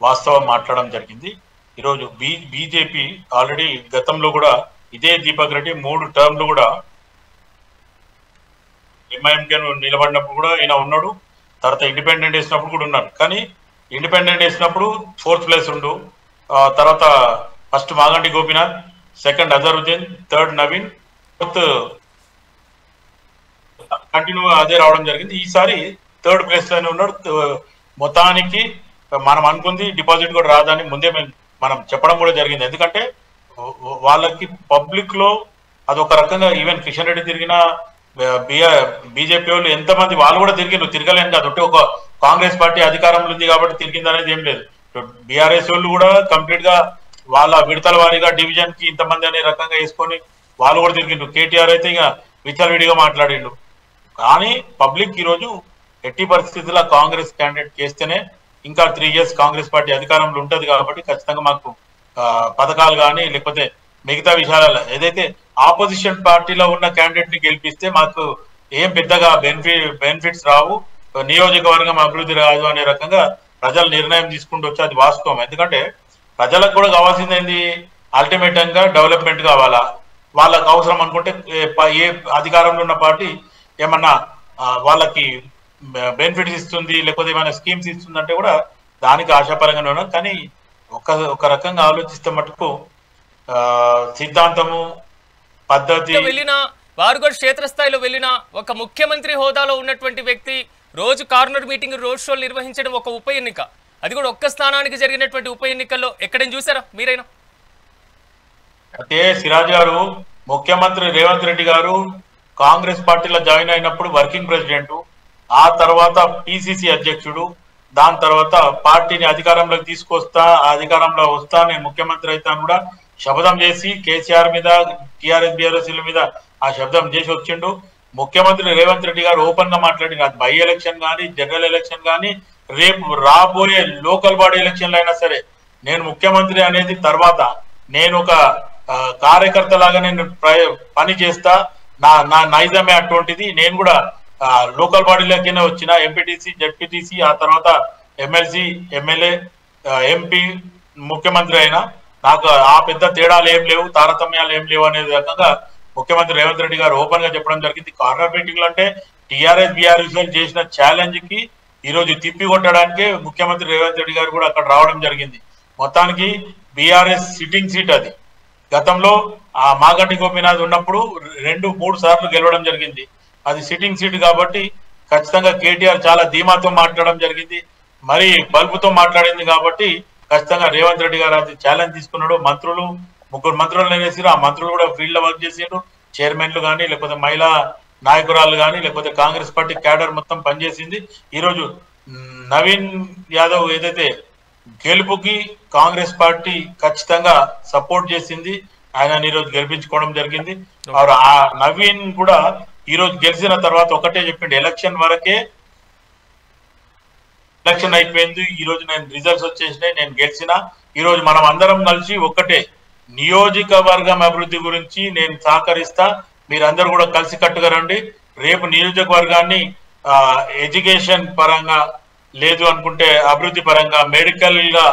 వాస్తవం మాట్లాడడం జరిగింది. ఈరోజు బీజేపీ ఆల్రెడీ గతంలో కూడా ఇదే దీపక్ రెడ్డి 3 టర్మ్లు కూడా ఎంఐఎంకే నిలబడినప్పుడు కూడా ఈయన ఉన్నాడు. తర్వాత ఇండిపెండెంట్ వేసినప్పుడు కూడా ఉన్నారు. కానీ ఇండిపెండెంట్ వేసినప్పుడు 4th ప్లేస్ ఉండు. తర్వాత first Maganti Gopinath, second Azharuddin, third Naveen, 4th continue అదే రావడం జరిగింది. ఈసారి 3rd ప్లేస్ లోనే ఉన్నాడు. మొత్తానికి మనం అనుకుంది డిపాజిట్ కూడా రాదని ముందే మనం చెప్పడం కూడా జరిగింది. ఎందుకంటే వాళ్ళకి పబ్లిక్ లో అదొక రకంగా ఈవెన్ కిషన్ రెడ్డి తిరిగిన బీజేపీ వాళ్ళు ఎంతమంది వాళ్ళు కూడా తిరగలేను కాదు. ఒక కాంగ్రెస్ పార్టీ అధికారంలో ఉంది కాబట్టి తిరిగింది అనేది ఏం లేదు. బీఆర్ఎస్ వాళ్ళు కూడా కంప్లీట్ గా వాళ్ళ విడతల వారీగా డివిజన్ కి ఇంతమంది అనే రకంగా వేసుకొని వాళ్ళు కూడా తిరిగిండు. కేటీఆర్ అయితే ఇక విచ్చలవిడిగా మాట్లాడిండు. కానీ పబ్లిక్ ఈరోజు ఎట్టి పరిస్థితుల్లో కాంగ్రెస్ క్యాండిడేట్ చేస్తేనే ఇంకా 3 years కాంగ్రెస్ పార్టీ అధికారంలో ఉంటది కాబట్టి ఖచ్చితంగా మాకు పథకాలు కానీ లేకపోతే మిగతా విషయాలలో ఏదైతే ఆపోజిషన్ పార్టీలో ఉన్న క్యాండిడేట్ ని గెలిపిస్తే మాకు ఏం పెద్దగా బెనిఫిట్స్ రావు, నియోజకవర్గం అభివృద్ధి రాదు అనే రకంగా ప్రజలు నిర్ణయం తీసుకుంటూ వచ్చి అది వాస్తవం. ఎందుకంటే ప్రజలకు కూడా కావాల్సింది ఏంది, అల్టిమేటంగా డెవలప్మెంట్ కావాలా. వాళ్ళకు అవసరం అనుకుంటే ఏ అధికారంలో ఉన్న పార్టీ ఏమన్నా వాళ్ళకి బెనిఫిట్స్ ఇస్తుంది లేకపోతే ఏమైనా స్కీమ్స్ ఇస్తుందంటే కూడా దానికి ఆశాపరంగానే ఉన్నాం. కానీ ఒక రకంగా ఆలోచిస్తే మటుకు సిద్ధాంతము పద్ధతి వెళ్ళిన వారు కూడా క్షేత్రస్థాయిలో వెళ్ళిన ఒక ముఖ్యమంత్రి హోదాలో ఉన్నటువంటి వ్యక్తి రోజు కార్నర్ మీటింగ్, రోడ్ షోలు నిర్వహించడం ఒక ఉప ఎన్నిక, అది కూడా ఒక్క స్థానానికి జరిగినటువంటి ఉప ఎన్నికల్లో ఎక్కడైనా చూసారా మీరైనా? అంటే సిరాజ్ గారు, ముఖ్యమంత్రి రేవంత్ రెడ్డి గారు కాంగ్రెస్ పార్టీలో జాయిన్ అయినప్పుడు వర్కింగ్ ప్రెసిడెంట్, ఆ తర్వాత పిసిసి అధ్యక్షుడు, దాని తర్వాత పార్టీని అధికారంలోకి తీసుకొస్తా, అధికారంలో వస్తా, నేను ముఖ్యమంత్రి అవుతాను కూడా శపథం చేసి కేసీఆర్ మీద టీఆర్ఎస్ బీఆర్ఎస్ల మీద ఆ శబ్దం చేసి వచ్చిండు. ముఖ్యమంత్రి రేవంత్ రెడ్డి గారు ఓపెన్ గా మాట్లాడిన బై ఎలక్షన్ కానీ జనరల్ ఎలక్షన్ కానీ రేపు రాబోయే లోకల్ బాడీ ఎలక్షన్లు అయినా సరే నేను ముఖ్యమంత్రి అనేది తర్వాత నేను ఒక కార్యకర్త లాగా నేను పని చేస్తా, నా నైజమే అటువంటిది, నేను కూడా లోకల్ బాడీలోకినే వచ్చిన ఎంపీటీసీ జెడ్పీటీసీ ఆ తర్వాత ఎమ్మెల్సీ ఎమ్మెల్యే ఎంపీ ముఖ్యమంత్రి అయినా నాకు ఆ పెద్ద తేడాలు ఏం లేవు, తారతమ్యాలు ఏం లేవు అనే రకంగా ముఖ్యమంత్రి రేవంత్ రెడ్డి గారు ఓపెన్ గా చెప్పడం జరిగింది. కార్నర్ మీటింగ్ అంటే టీఆర్ఎస్ బీఆర్ఎస్ చేసిన ఛాలెంజ్ కి ఈరోజు తిప్పి కొట్టడానికే ముఖ్యమంత్రి రేవంత్ రెడ్డి గారు కూడా అక్కడ రావడం జరిగింది. మొత్తానికి బీఆర్ఎస్ సిట్టింగ్ సీట్ అది. గతంలో ఆ మాగంటి గోపీనాథ్ ఉన్నప్పుడు 2-3 సార్లు గెలవడం జరిగింది. అది సిట్టింగ్ సీట్ కాబట్టి ఖచ్చితంగా కేటీఆర్ చాలా ధీమాతో మాట్లాడడం జరిగింది, మరి బల్బుతో మాట్లాడింది కాబట్టి ఖచ్చితంగా రేవంత్ రెడ్డి గారు అది ఛాలెంజ్ తీసుకున్నాడు. 3 మంత్రులు వేసారు, ఆ మంత్రులు కూడా ఫీల్డ్ లో వర్క్ చేసారు, చైర్మన్లు కానీ లేకపోతే మహిళా నాయకురాలు కానీ లేకపోతే కాంగ్రెస్ పార్టీ క్యాడర్ మొత్తం పనిచేసింది. ఈరోజు నవీన్ యాదవ్ ఏదైతే గెలుపుకి కాంగ్రెస్ పార్టీ ఖచ్చితంగా సపోర్ట్ చేసింది, ఆయన ఈరోజు గెలిపించుకోవడం జరిగింది. ఆ నవీన్ కూడా ఈరోజు గెలిచిన తర్వాత ఒకటే చెప్పిండు, ఎలక్షన్ వరకే, ఎలక్షన్ అయిపోయింది, ఈ రోజు నేను రిజల్ట్స్ వచ్చేసినాయి, నేను గెలిచిన, ఈ రోజు మనం అందరం కలిసి ఒక్కటే నియోజకవర్గం అభివృద్ధి గురించి నేను సహకరిస్తా, మీరందరూ కూడా కలిసి కట్టుగా రండి, రేపు నియోజకవర్గాన్ని ఎడ్యుకేషన్ పరంగా లేదు అనుకుంటే అభివృద్ధి పరంగా మెడికల్ గా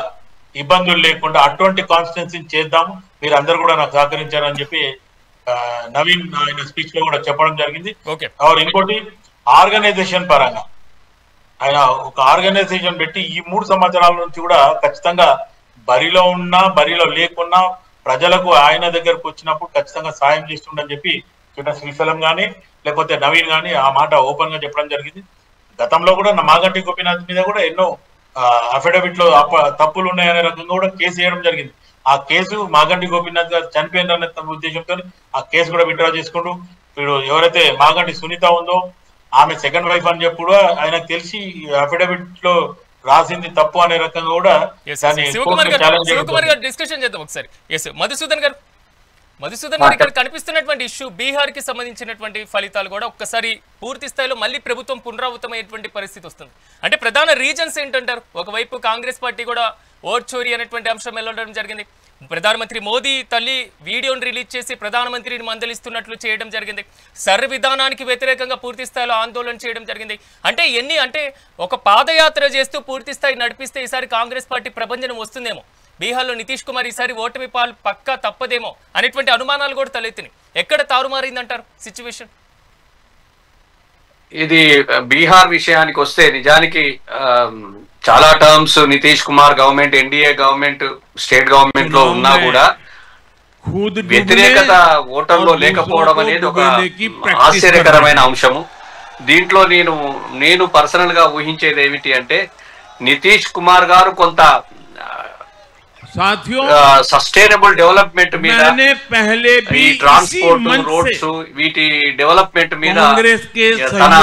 ఇబ్బందులు లేకుండా అటువంటి కాన్స్టిట్యున్సీని చేద్దాము, మీరందరూ కూడా నాకు సహకరించారని చెప్పి నవీన్ ఆయన స్పీచ్ లో కూడా చెప్పడం జరిగింది. ఇంకోటి ఆర్గనైజేషన్ పరంగా ఆయన ఒక ఆర్గనైజేషన్ పెట్టి ఈ 3 సంవత్సరాల నుంచి కూడా ఖచ్చితంగా బరిలో ఉన్నా బరిలో లేకున్నా ప్రజలకు ఆయన దగ్గరకు వచ్చినప్పుడు ఖచ్చితంగా సాయం చేస్తుండని చెప్పి చిన్న శ్రీశైలం కానీ లేకపోతే నవీన్ కానీ ఆ మాట ఓపెన్ గా చెప్పడం జరిగింది. గతంలో కూడా మాగంటి గోపీనాథ్ మీద కూడా ఎన్నో అఫిడవిట్ లో తప్పులు ఉన్నాయనే రకంగా కూడా కేసు వేయడం జరిగింది. ఆ కేసు మాగంటి గోపీనాథ్ గారు చనిపోయిన ఉద్దేశంతో ఆ కేసు కూడా విత్డ్రా చేసుకుంటూ ఇప్పుడు ఎవరైతే మాగంటి సునీత ఉందో ఆమె సెకండ్ వైఫ్ అని చెప్పి కూడా ఆయనకు తెలిసి అఫిడవిట్ లో రాసింది తప్పు అనే రకంగా కూడా డిస్కషన్ చేద్దాం ఒకసారి. మధుసూదన్ గారు ఇక్కడ కనిపిస్తున్నటువంటి ఇష్యూ బీహార్ కి సంబంధించినటువంటి ఫలితాలు కూడా ఒక్కసారి పూర్తి స్థాయిలో మళ్ళీ ప్రభుత్వం పునరావృతమయ్యేటువంటి పరిస్థితి వస్తుంది. అంటే ప్రధాన రీజన్స్ ఏంటంటారు? ఒకవైపు కాంగ్రెస్ పార్టీ కూడా ఓట్ చోరీ అనేటువంటి అంశం వెళ్ళడం జరిగింది. ప్రధానమంత్రి మోదీ తల్లి వీడియోను రిలీజ్ చేసి ప్రధానమంత్రిని మందలిస్తున్నట్లు చేయడం జరిగింది. సర్ విధానానికి వ్యతిరేకంగా పూర్తి స్థాయిలో ఆందోళన చేయడం జరిగింది. అంటే ఒక పాదయాత్ర చేస్తూ పూర్తి స్థాయి నడిపిస్తే ఈసారి కాంగ్రెస్ పార్టీ ప్రభంజనం వస్తుందేమో, బీహార్లో నితీష్ కుమార్ ఈసారి ఓటమి పాలు పక్కా తప్పదేమో అనేటువంటి అనుమానాలు కూడా తలెత్తినాయి. ఎక్కడ తారుమారైందంటారు సిచ్యువేషన్? ఇది బీహార్ విషయానికి వస్తే నిజానికి చాలా terms Nitish Kumar government, NDA government, state government లో ఉన్నా కూడా వ్యతిరేకత ఓటర్లో లేకపోవడం అనేది ఒక ఆశ్చర్యకరమైన అంశము. దీంట్లో నేను పర్సనల్ గా ఊహించేది ఏమిటి అంటే నితీష్ కుమార్ గారు కొంత సస్టైనబుల్ డెవలప్మెంట్ మీద, ఈ ట్రాన్స్పోర్ట్, రోడ్స్, వీటి డెవలప్మెంట్ మీద తన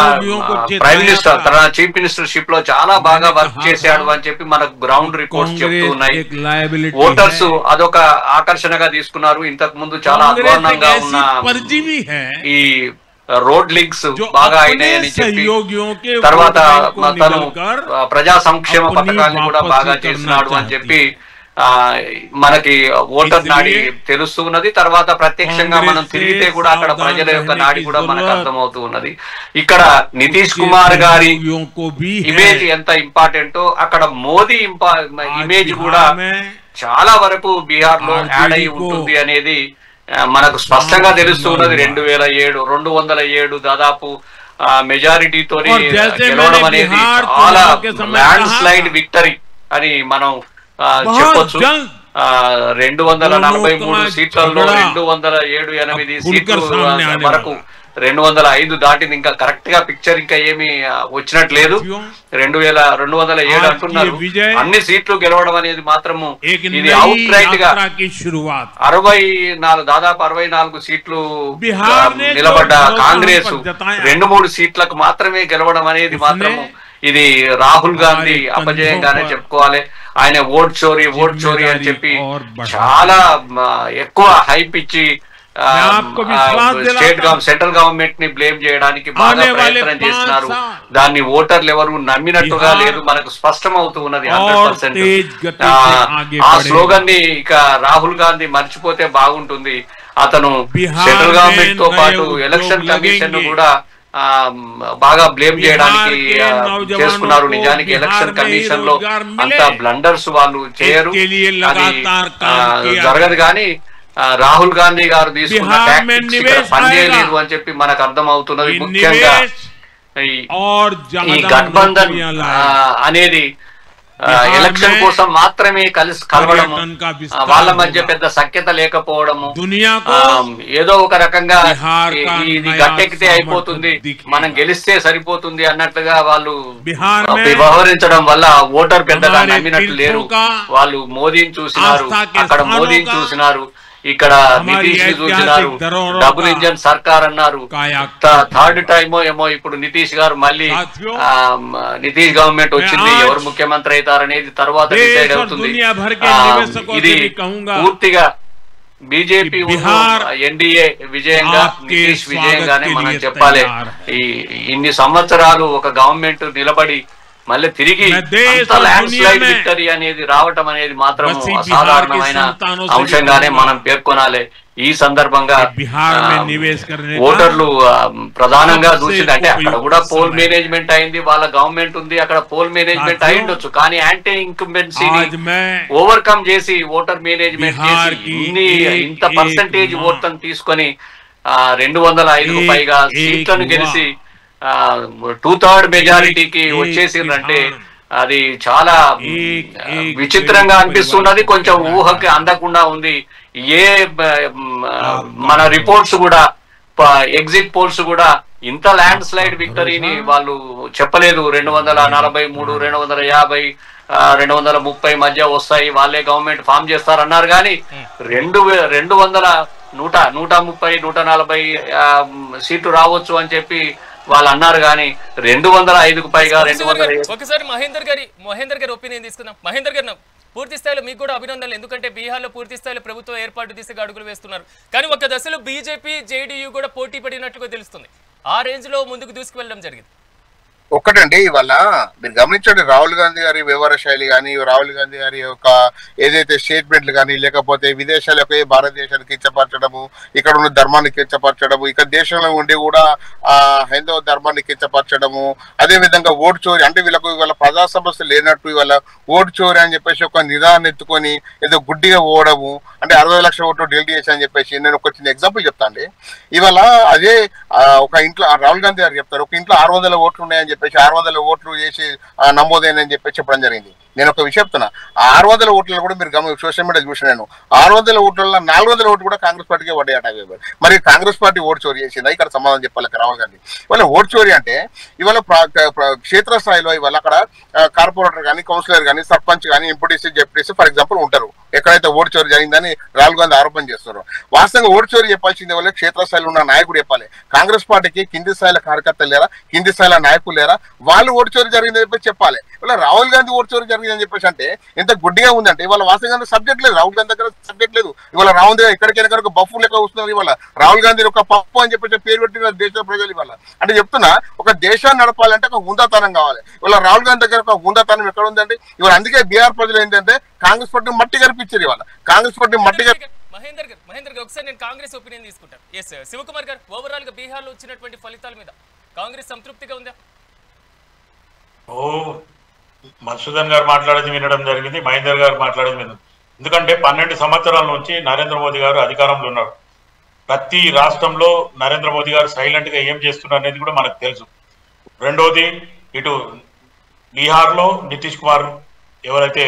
ప్రైమ్ మినిస్టర్, తన చీఫ్ మినిస్టర్షిప్ లో చాలా బాగా వర్క్ చేశాడు అని చెప్పి మనకు గ్రౌండ్ రిపోర్ట్స్ చెప్తూ ఉన్నాయి. ఓటర్స్ అదొక ఆకర్షణగా తీసుకున్నారు. ఇంతకు ముందు చాలా అధ్వానంగా ఉన్న ఈ రోడ్ లింక్స్ బాగా అయినాయని చెప్పి, తర్వాత తను ప్రజా సంక్షేమ పథకాన్ని కూడా బాగా చేస్తున్నాడు అని చెప్పి మనకి ఓటర్ నాడి తెలుస్తూ ఉన్నది. తర్వాత ప్రత్యక్షంగా మనం తిరిగితే కూడా అక్కడ ప్రజల యొక్క నాడి కూడా మనకు అర్థమవుతూ ఉన్నది. ఇక్కడ నితీష్ కుమార్ గారి ఇమేజ్ ఎంత ఇంపార్టెంటో అక్కడ మోదీ ఇమేజ్ కూడా చాలా వరకు బీహార్ లో యాడ్ అయి ఉంటుంది అనేది మనకు స్పష్టంగా తెలుస్తూ ఉన్నది. 207 దాదాపు మెజారిటీతో గెలవడం అనేది చాలా ల్యాండ్ స్లైడ్ విక్టరీ అని మనం చెప్పొచ్చు. 243 సీట్లలో 207-8 సీట్లు వరకు 205 దాటింది. ఇంకా కరెక్ట్ గా పిక్చర్ ఇంకా ఏమి వచ్చినట్లేదు. 207 అంటున్నారు. అన్ని సీట్లు గెలవడం అనేది మాత్రము ఇది అవుట్ రైట్ గా 64 దాదాపు 64 సీట్లు నిలబడ్డ కాంగ్రెస్ 2-3 సీట్లకు మాత్రమే గెలవడం అనేది మాత్రము ఇది రాహుల్ గాంధీ అపజయంగానే చెప్పుకోవాలి. ఆయన ఓట్ చోరీ అని చెప్పి చాలా ఎక్కువ హైప్ ఇచ్చి సెంట్రల్ గవర్నమెంట్ ని బ్లేమ్ చేయడానికి బాగా ప్రయత్నం చేస్తున్నారు. దాన్ని ఓటర్లు ఎవరు నమ్మినట్టుగా లేదు, మనకు స్పష్టం అవుతూ ఉన్నది 100%. ఆ స్లోగన్ ని ఇక రాహుల్ గాంధీ మర్చిపోతే బాగుంటుంది. అతను సెంట్రల్ గవర్నమెంట్ తో పాటు ఎలక్షన్ కమిషన్ కూడా బాగా బ్లేమ్ చేయడానికి చేసుకున్నారు. నిజానికి ఎలక్షన్ కమిషన్ లో అంత బ్లండర్స్ వాళ్ళు చేయరు, అది జరగదు. కానీ రాహుల్ గాంధీ గారు తీసుకున్న టాక్టిక్స్ ఇక్కడ పనిచేయలేదు అని చెప్పి మనకు అర్థం అవుతున్నది. ముఖ్యంగా ఈ గఠబంధన్ అనేది ఎలక్షన్ కోసం మాత్రమే కలవడము, వాళ్ళ మధ్య పెద్ద సఖ్యత లేకపోవడము, ఏదో ఒక రకంగా ఇది గట్టెక్కితే అయిపోతుంది, మనం గెలిస్తే సరిపోతుంది అన్నట్లుగా వాళ్ళు వ్యవహరించడం వల్ల ఓటర్ పెద్దగా నమ్మినట్లు లేరు. వాళ్ళు మోదీని చూసినారు, అక్కడ మోదీని చూసినారు, ఇక్కడ నితీష్ చూసినారు, డబుల్ ఇంజన్ సర్కార్ అన్నారు. థర్డ్ టైమో ఏమో ఇప్పుడు నితీష్ గారు మళ్ళీ నితీష్ గవర్నమెంట్ వచ్చింది, ఎవరు ముఖ్యమంత్రి అవుతారనేది తర్వాత డిసైడ్ అవుతుంది. ఇది పూర్తిగా బీజేపీ ఎన్డీఏ విజయంగా, నితీష్ విజయంగానే మనం చెప్పాలి. ఇన్ని సంవత్సరాలు ఒక గవర్నమెంట్ నిలబడి మళ్ళీ తిరిగి ల్యాండ్ స్లైడ్ విక్టరీ అనేది రావటం అనేది మాత్రం అసాధారణమైన అంశంగానే మనం పేర్కొనాలి. ఈ సందర్భంగా ఓటర్లు ప్రధానంగా చూసింది అంటే అక్కడ కూడా పోల్ మేనేజ్మెంట్ అయింది, వాళ్ళ గవర్నమెంట్ ఉంది, అక్కడ పోల్ మేనేజ్మెంట్ అయి ఉండొచ్చు, కానీ యాంటీ ఇంకంబెన్సీని ఓవర్కమ్ చేసి ఓటర్ మేనేజ్మెంట్ చేసి ఇంత పర్సంటేజ్ ఓట్లను తీసుకొని 205కు పైగా సీట్లను గెలిచి 2/3 మెజారిటీకి వచ్చేసిందంటే అది చాలా విచిత్రంగా అనిపిస్తున్నది, కొంచెం ఊహకి అందకుండా ఉంది. మన రిపోర్ట్స్ కూడా ఎగ్జిట్ పోల్స్ కూడా ఇంత ల్యాండ్ స్లైడ్ విక్టరీని వాళ్ళు చెప్పలేదు. 243, 250, 230 మధ్య వస్తాయి, వాళ్ళే గవర్నమెంట్ ఫామ్ చేస్తారన్నారు. కానీ 130, 140 సీట్లు రావచ్చు అని చెప్పి వాళ్ళు అన్నారు. కానీ 205కు పైగా 200. ఒకసారి మహేందర్ గారి ఒపీనియన్ తీసుకుందాం. మహేందర్ గారు, పూర్తి స్థాయిలో మీకు కూడా అభినందనలు, ఎందుకంటే బీహార్లో పూర్తి స్థాయిలో ప్రభుత్వం ఏర్పాటు దిశగా అడుగులు వేస్తున్నారు. కానీ ఒక దశలో బీజేపీ, జేడీయూ కూడా పోటీ పడినట్లుగా తెలుస్తుంది. ఆ రేంజ్ లో ముందుకు దూసుకువెళ్ళడం జరిగింది. ఒక్కటండి, ఇవాళ మీరు గమనించండి, రాహుల్ గాంధీ గారి వ్యవహార శైలి కానీ, రాహుల్ గాంధీ గారి యొక్క ఏదైతే స్టేట్మెంట్లు కానీ, లేకపోతే విదేశాలకు భారతదేశానికి కించపరచడము, ఇక్కడ ఉన్న ధర్మాన్ని కించపరచడము, ఇక్కడ దేశంలో ఉండి కూడా హైందవ ధర్మాన్ని కించపరచడము, అదే విధంగా ఓటు చోరీ, అంటే వీళ్ళకు ఇవాళ ప్రజా సమస్య లేనట్టు ఇవాళ ఓటు చోరీ అని చెప్పేసి ఒక నిదాన్ని ఎత్తుకొని ఏదో గుడ్డిగా ఓడము, అంటే 60 లక్షల ఓట్లు డిలీట్ చేసి అని చెప్పేసి. నేను ఒక చిన్న ఎగ్జాంపుల్ చెప్తాను. ఇవాళ అదే ఒక ఇంట్లో రాహుల్ గాంధీ గారు చెప్తారు, ఒక ఇంట్లో 600 ఓట్లు ఉన్నాయని చెప్పేసి 600 ఓట్లు చేసి నమోదైనని చెప్పేసి చెప్పడం జరిగింది. నేను ఒక విషయం చెప్తున్నా, 600 ఓట్లలో కూడా మీరు సోషల్ మీడియా చూసిన, నేను 600 ఓట్లలో 400 ఓట్లు కూడా కాంగ్రెస్ పార్టీకే పడ్డాయట. మరి కాంగ్రెస్ పార్టీ ఓటు చోరీ చేసిందా? ఇక్కడ సమాధానం చెప్పాలి రాహుల్ గాంధీ. ఇవాళ ఓటు చోరీ అంటే ఇవాళ క్షేత్రస్థాయిలో ఇవాళ అక్కడ కార్పొరేటర్ కానీ, కౌన్సిలర్ కానీ, సర్పంచ్ కానీ, ఎంపీటీసీ, జెడ్పీటీసీ ఫర్ ఎగ్జాంపుల్ ఉంటారు. ఎక్కడైతే ఓటు చోరీ జరిగిందని రాహుల్ గాంధీ ఆరోపణ చేస్తున్నారు. వాస్తవంగా ఓటు చోరీ చెప్పాల్సింది వల్ల క్షేత్రస్థాయిలో ఉన్న నాయకుడు చెప్పాలి. కాంగ్రెస్ పార్టీకి కింది స్థాయిల కార్యకర్తలు లేరా, కింది స్థాయిల నాయకులు లేరా? వాళ్ళు ఓటు చోరీ జరిగిందని చెప్పి చెప్పాలి. ఇవాళ రాహుల్ గాంధీ ఓటు చోరీ జరిగిందని చెప్పేసి అంటే ఎంత గుడ్డిగా ఉందంటే, ఇవాళ వాస్తవంగా సబ్జెక్ట్ లేదు, రాహుల్ గాంధీ దగ్గర సబ్జెక్ట్ లేదు. ఇవాళ రాహుల్ గాంధీ ఎక్కడికైనా బఫు లెక్క వస్తున్నారు. ఇవాళ రాహుల్ గాంధీ ఒక పప్పు అని చెప్పేసి పేరు పెట్టిన దేశ ప్రజలు. ఇవాళ అంటే చెప్తున్నా, ఒక దేశాన్ని నడపాలంటే ఒక హుందాతనం కావాలి. ఇవాళ రాహుల్ గాంధీ దగ్గర ఒక హుందాతనం ఎక్కడ ఉందండి? ఇవాళ అందుకే బీహార్ ప్రజలు ఏంటంటే కాంగ్రెస్ పార్టీ మట్టి కనిపించారు. ఇవాళ కాంగ్రెస్ పార్టీ మట్టి మహేందర్ గారు ఒకసారి నేను కాంగ్రెస్ ఒపీనియన్ తీసుకుంటాను. ఎస్ శివకుమార్ గారు, ఓవరాల్ గా బీహార్ లో వచ్చినటువంటి ఫలితాల మీద కాంగ్రెస్ సంతృప్తిగా ఉందా? మధుసూదన్ గారు మాట్లాడేది వినడం జరిగింది, మహేందర్ గారు మాట్లాడేది వినడం. ఎందుకంటే 12 సంవత్సరాల నుంచి నరేంద్ర మోదీ గారు అధికారంలో ఉన్నారు. ప్రతి రాష్ట్రంలో నరేంద్ర మోదీ గారు సైలెంట్ గా ఏం చేస్తున్నారు అనేది కూడా మనకు తెలుసు. రెండోది, ఇటు బీహార్లో నితీష్ కుమార్ ఎవరైతే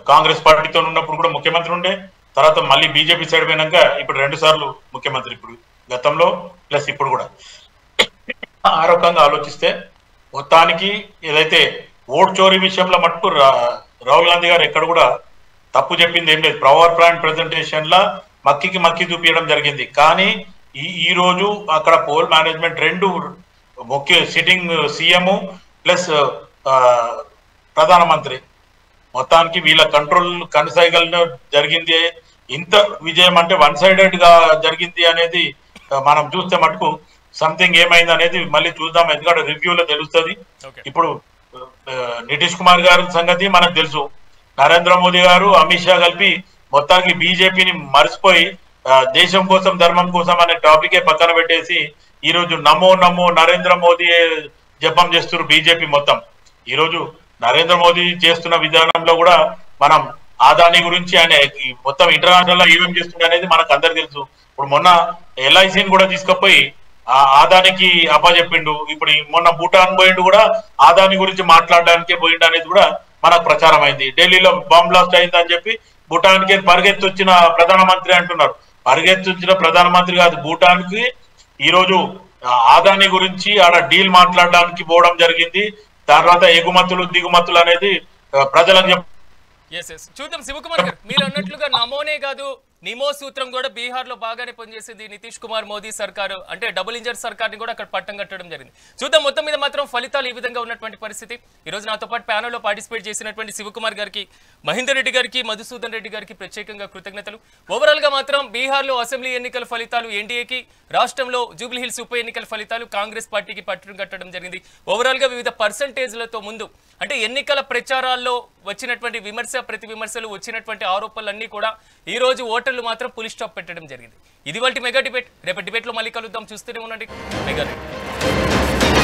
కాంగ్రెస్ పార్టీతో ఉన్నప్పుడు కూడా ముఖ్యమంత్రి ఉండే, తర్వాత మళ్ళీ బీజేపీ సైడ్ పోయినాక ఇప్పుడు 2 సార్లు ముఖ్యమంత్రి, ఇప్పుడు గతంలో ప్లస్ ఇప్పుడు కూడా. ఆ రకంగా ఆలోచిస్తే మొత్తానికి ఏదైతే ఓట్ చోరీ విషయంలో మటుకు రాహుల్ గాంధీ గారు ఎక్కడ కూడా తప్పు చెప్పింది ఏం లేదు. పవర్ పాయింట్ ప్రెజెంటేషన్ లా మక్కి చూపించడం జరిగింది. కానీ ఈ రోజు అక్కడ పోల్ మేనేజ్మెంట్ 2 ముఖ్య సిట్టింగ్ సీఎం ప్లస్ ప్రధానమంత్రి మొత్తానికి వీళ్ళ కంట్రోల్ కనసాగలను జరిగింది. ఇంత విజయం అంటే 1 సైడెడ్ గా జరిగింది అనేది మనం చూస్తే మటుకు సంథింగ్ ఏమైంది అనేది మళ్ళీ చూద్దాం, ఎందుకంటే రివ్యూలో తెలుస్తుంది. ఇప్పుడు నితీష్ కుమార్ గారి సంగతి మనకు తెలుసు. నరేంద్ర మోదీ గారు, అమిత్ షా కలిపి మొత్తానికి బీజేపీని మర్చిపోయి దేశం కోసం, ధర్మం కోసం అనే టాపికే పక్కన పెట్టేసి ఈరోజు నమో నమో నరేంద్ర మోదీ జపం చేస్తున్నారు బీజేపీ మొత్తం. ఈరోజు నరేంద్ర మోదీ చేస్తున్న విధానంలో కూడా మనం ఆదాని గురించి ఆయన మొత్తం ఇంటర్నేషనల్ లో ఏమేమి చేస్తుంది అనేది మనకు అందరు తెలుసు. ఇప్పుడు మొన్న ఎల్ఐసిని కూడా తీసుకుపోయి ఆదానికి అప్పచెప్పిండు. ఇప్పుడు మొన్న భూటాన్ పోయిండు కూడా ఆదాని గురించి మాట్లాడడానికే పోయిండు అనేది కూడా మనకు ప్రచారం అయింది. ఢిల్లీలో బాంబ్ బ్లాస్ట్ అయిందని చెప్పి భూటాన్కి పరిగెత్తొచ్చిన ప్రధానమంత్రి అంటున్నారు. పరిగెత్తొచ్చిన ప్రధానమంత్రి కాదు, భూటాన్కి ఈరోజు ఆదాని గురించి ఆడ డీల్ మాట్లాడడానికి పోవడం జరిగింది. తర్వాత ఎగుమతులు దిగుమతులు అనేది ప్రజలకు చూద్దాం. శివకుమార్ గారు, మీరు అన్నట్లుగా నమోనే కాదు నిమో సూత్రం కూడా బీహార్ లో బాగానే పనిచేసింది నితీష్ కుమార్ మోదీ సర్కారు, అంటే డబుల్ ఇంజన్ సర్కార్ ని కూడా అక్కడ పట్టం కట్టడం జరిగింది. చూద్దాం మొత్తం మీద మాత్రం ఫలితాలు ఈ విధంగా ఉన్నటువంటి పరిస్థితి. ఈ రోజు నాతో పాటు ప్యానెల్ లో పార్టిసిపేట్ చేసినటువంటి శివకుమార్ గారికి, మహేందర్ రెడ్డి గారికి, మధుసూదన్ రెడ్డి గారికి ప్రత్యేకంగా కృతజ్ఞతలు. ఓవరాల్ గా మాత్రం బీహార్ లో అసెంబ్లీ ఎన్నికల ఫలితాలు ఎన్డీఏకి, రాష్ట్రంలో జూబ్లీ హిల్స్ ఉప ఎన్నికల ఫలితాలు కాంగ్రెస్ పార్టీకి పట్టం కట్టడం జరిగింది. ఓవరాల్ గా వివిధ పర్సంటేజ్లతో ముందు, అంటే ఎన్నికల ప్రచారాల్లో వచ్చినటువంటి విమర్శ ప్రతి విమర్శలు, వచ్చినటువంటి ఆరోపణలన్నీ కూడా ఈ రోజు ఓటర్ ఓటర్లు మాత్రం పులి స్టాప్ పెట్టడం జరిగింది. ఇది వాటి మెగా డిబేట్. రేపటి డిబేట్లో మళ్ళీ కలుద్దాం. చూస్తూనే ఉండండి మెగా డిబేట్.